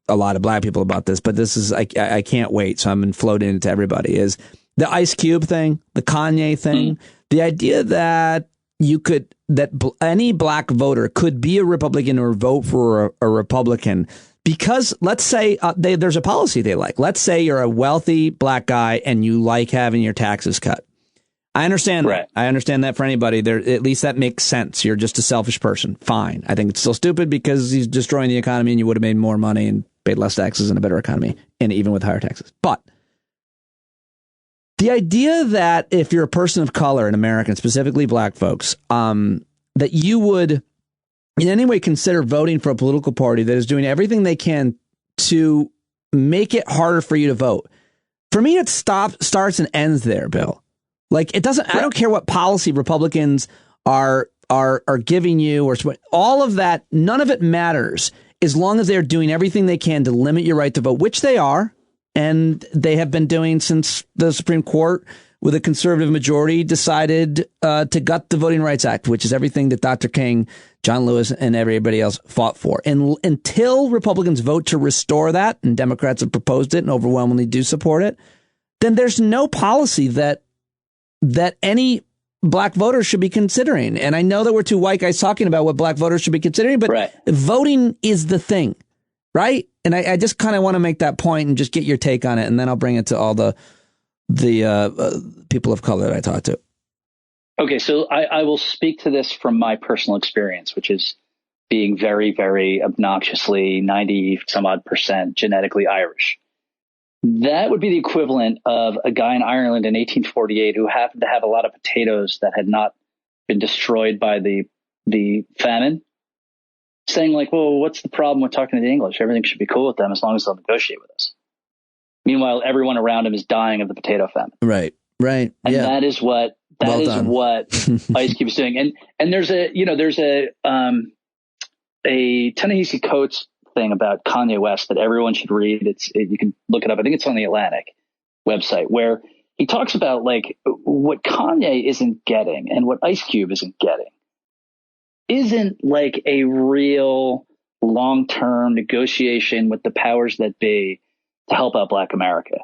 a lot of black people about this, but this is, I can't wait. So I'm been floating into everybody is the Ice Cube thing, the Kanye thing, the idea that any black voter could be a Republican or vote for a Republican because let's say there's a policy they like. Let's say you're a wealthy black guy and you like having your taxes cut. I understand that. I understand that for anybody there. At least that makes sense. You're just a selfish person. Fine. I think it's still stupid because he's destroying the economy and you would have made more money and paid less taxes and a better economy, and even with higher taxes. But the idea that if you're a person of color in America, specifically black folks, that you would in any way consider voting for a political party that is doing everything they can to make it harder for you to vote. For me, it starts and ends there, Bill. Like it doesn't. I don't care what policy Republicans are giving you or all of that. None of it matters as long as they're doing everything they can to limit your right to vote, which they are. And they have been doing since the Supreme Court with a conservative majority decided to gut the Voting Rights Act, which is everything that Dr. King, John Lewis and everybody else fought for. And until Republicans vote to restore that, and Democrats have proposed it and overwhelmingly do support it, then there's no policy that any black voters should be considering. And I know that we're two white guys talking about what black voters should be considering, but voting is the thing, right? And I just kind of want to make that point and just get your take on it, and then I'll bring it to all the people of color that I talked to. Okay, so I will speak to this from my personal experience, which is being very, very obnoxiously 90-some-odd% genetically Irish. That would be the equivalent of a guy in Ireland in 1848 who happened to have a lot of potatoes that had not been destroyed by the famine, saying like, well, what's the problem with talking to the English? Everything should be cool with them as long as they'll negotiate with us. Meanwhile, everyone around him is dying of the potato famine. Right. And that is what Ice Cube is doing. And there's a Ta-Nehisi Coates thing about Kanye West that everyone should read. You can look it up. I think it's on the Atlantic website, where he talks about like what Kanye isn't getting and what Ice Cube isn't getting isn't like a real long-term negotiation with the powers that be to help out Black America.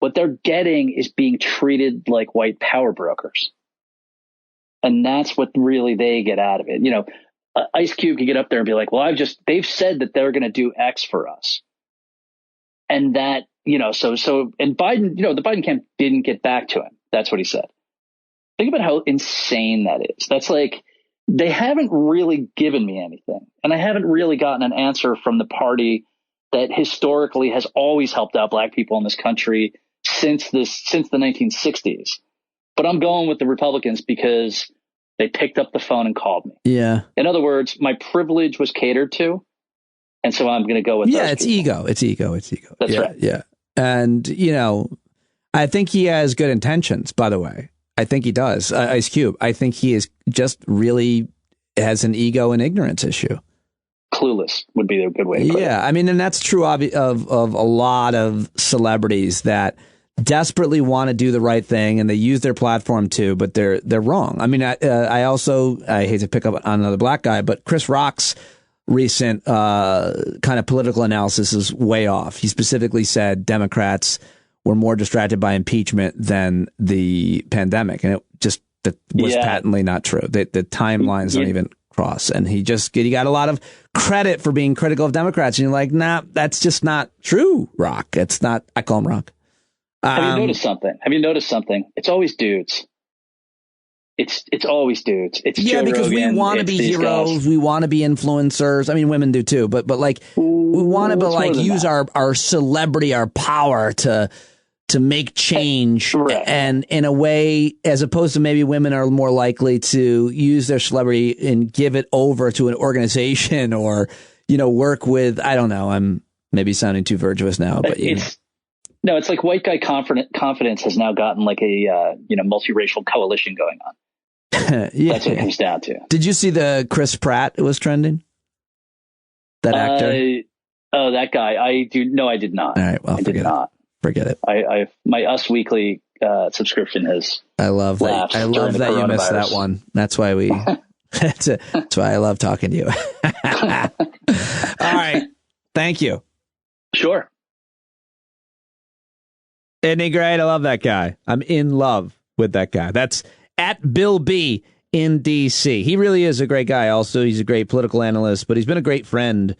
What they're getting is being treated like white power brokers. And that's what really they get out of it. You know, Ice Cube can get up there and be like, well, they've said that they're going to do X for us. And that, you know, and Biden, you know, the Biden camp didn't get back to him. That's what he said. Think about how insane that is. That's like, they haven't really given me anything. And I haven't really gotten an answer from the party that historically has always helped out Black people in this country since the 1960s. But I'm going with the Republicans because they picked up the phone and called me. Yeah. In other words, my privilege was catered to. And so I'm going to go with those people. It's ego. That's right. Yeah. And, you know, I think he has good intentions, by the way. I think he does. Ice Cube. I think he is just really has an ego and ignorance issue. Clueless would be a good way to put it. Yeah. I mean, and that's true of a lot of celebrities that desperately want to do the right thing and they use their platform too, but they're wrong. I mean, I hate to pick up on another Black guy, but Chris Rock's recent kind of political analysis is way off. He specifically said Democrats were more distracted by impeachment than the pandemic, and that was patently not true. The timelines don't even cross, and he got a lot of credit for being critical of Democrats, and you're like, nah, that's just not true, Rock. It's not. I call him Rock. Have you noticed something? It's always dudes. It's always dudes. It's Joe because Rogan, we want to be heroes. Guys. We want to be influencers. I mean, women do too, but like we want to use our celebrity, our power to make change, right. And in a way, as opposed to maybe women are more likely to use their celebrity and give it over to an organization or, you know, work with, I don't know, I'm maybe sounding too virtuous now, but no, it's like white guy confidence has now gotten like a, multiracial coalition going on. That's what it comes down to. Did you see the Chris Pratt? It was trending. That actor. Oh, that guy. I did not. All right. Well, Forget it. My Us Weekly subscription has. I love that. I love that you missed that one. That's why that's why I love talking to you. All right. Thank you. Sure. Isn't he great? I love that guy. I'm in love with that guy. That's at Bill B in DC. He really is a great guy. Also, he's a great political analyst, but he's been a great friend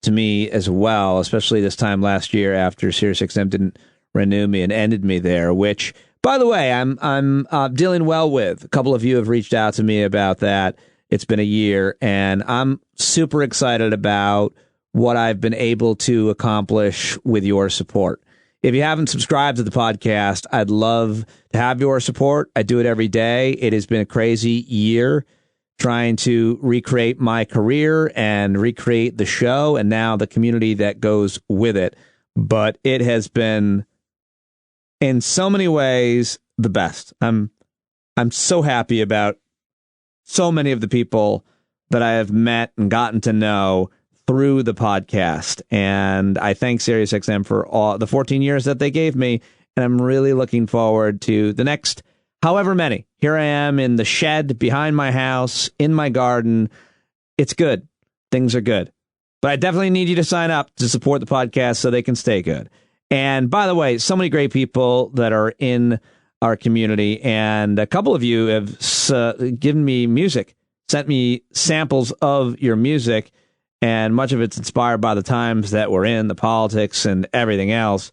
to me as well, especially this time last year after SiriusXM didn't renew me and ended me there, which, by the way, I'm dealing well with. A couple of you have reached out to me about that. It's been a year, and I'm super excited about what I've been able to accomplish with your support. If you haven't subscribed to the podcast, I'd love to have your support. I do it every day. It has been a crazy year trying to recreate my career and recreate the show and now the community that goes with it. But it has been, in so many ways, the best. I'm so happy about so many of the people that I have met and gotten to know through the podcast. And I thank SiriusXM for all the 14 years that they gave me. And I'm really looking forward to the next however many. Here I am in the shed behind my house, in my garden. It's good. Things are good. But I definitely need you to sign up to support the podcast so they can stay good. And by the way, so many great people that are in our community. And a couple of you have given me music, sent me samples of your music. And much of it's inspired by the times that we're in, the politics and everything else.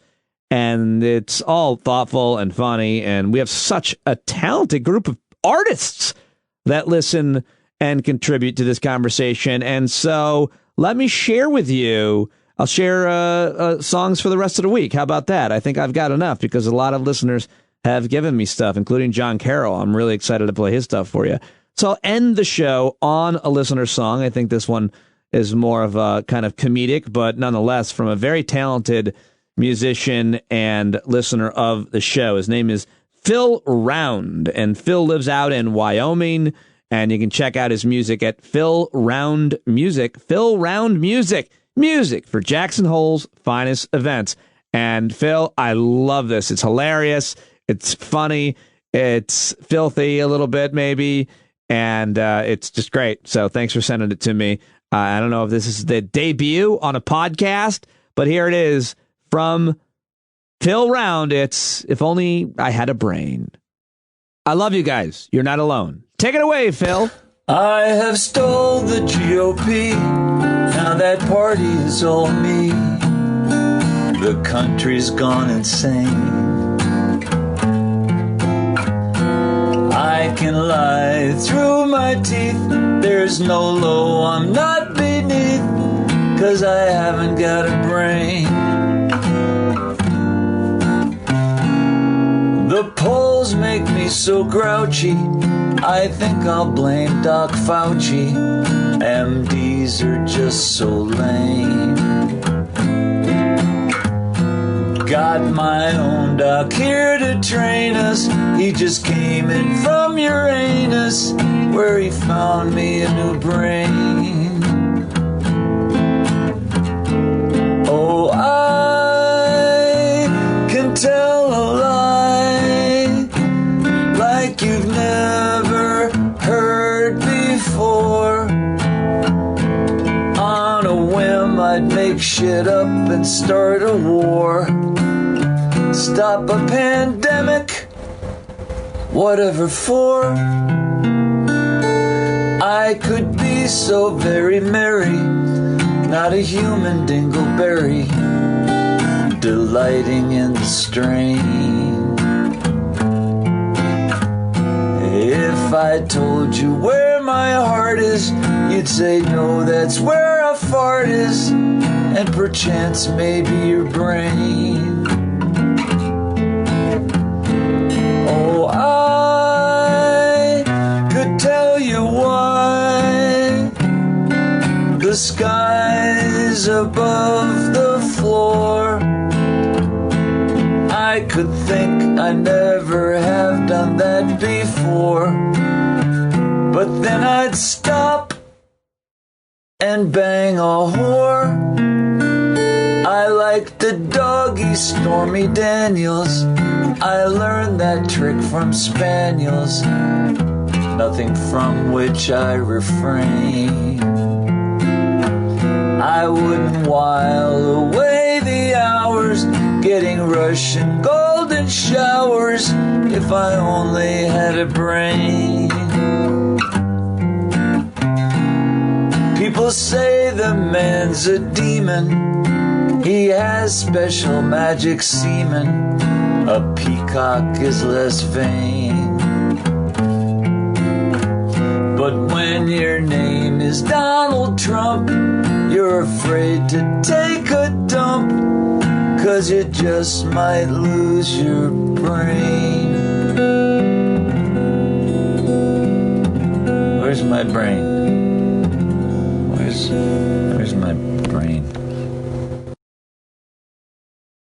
And it's all thoughtful and funny. And we have such a talented group of artists that listen and contribute to this conversation. And so let me share with you. I'll share songs for the rest of the week. How about that? I think I've got enough because a lot of listeners have given me stuff, including John Carroll. I'm really excited to play his stuff for you. So I'll end the show on a listener song. I think this one is more of a kind of comedic, but nonetheless from a very talented musician and listener of the show. His name is Phil Round, and Phil lives out in Wyoming, and you can check out his music at Phil Round Music. Phil Round Music. Music for Jackson Hole's finest events. And Phil, I love this. It's hilarious. It's funny. It's filthy a little bit, maybe. And it's just great. So thanks for sending it to me. I don't know if this is the debut on a podcast, but here it is from Phil Round. It's If Only I Had a Brain. I love you guys. You're not alone. Take it away, Phil. I have stole the GOP. Now that party is all me. The country's gone insane. I can lie through my teeth. There's no low I'm not beneath, 'cause I haven't got a brain. The polls make me so grouchy, I think I'll blame Doc Fauci. MDs are just so lame. Got my own doc here to train us. He just came in from Uranus, where he found me a new brain. Oh, I can tell a lie like you've never heard before. On a whim, I'd make shit up and start a war. Stop a pandemic, whatever for. I could be so very merry, not a human dingleberry, delighting in the strain. If I told you where my heart is, you'd say no, that's where a fart is, and perchance maybe your brain. Oh, I could tell you why the sky's above the floor. I could think I never have done that before, but then I'd stop and bang a whore. I like the doggy Stormy Daniels. I learned that trick from spaniels, nothing from which I refrain. I wouldn't while away the hours getting Russian golden showers if I only had a brain. People say the man's a demon. He has special magic semen. A peacock is less vain. But when your name is Donald Trump, you're afraid to take a dump, 'cause you just might lose your brain. Where's my brain? Where's my brain?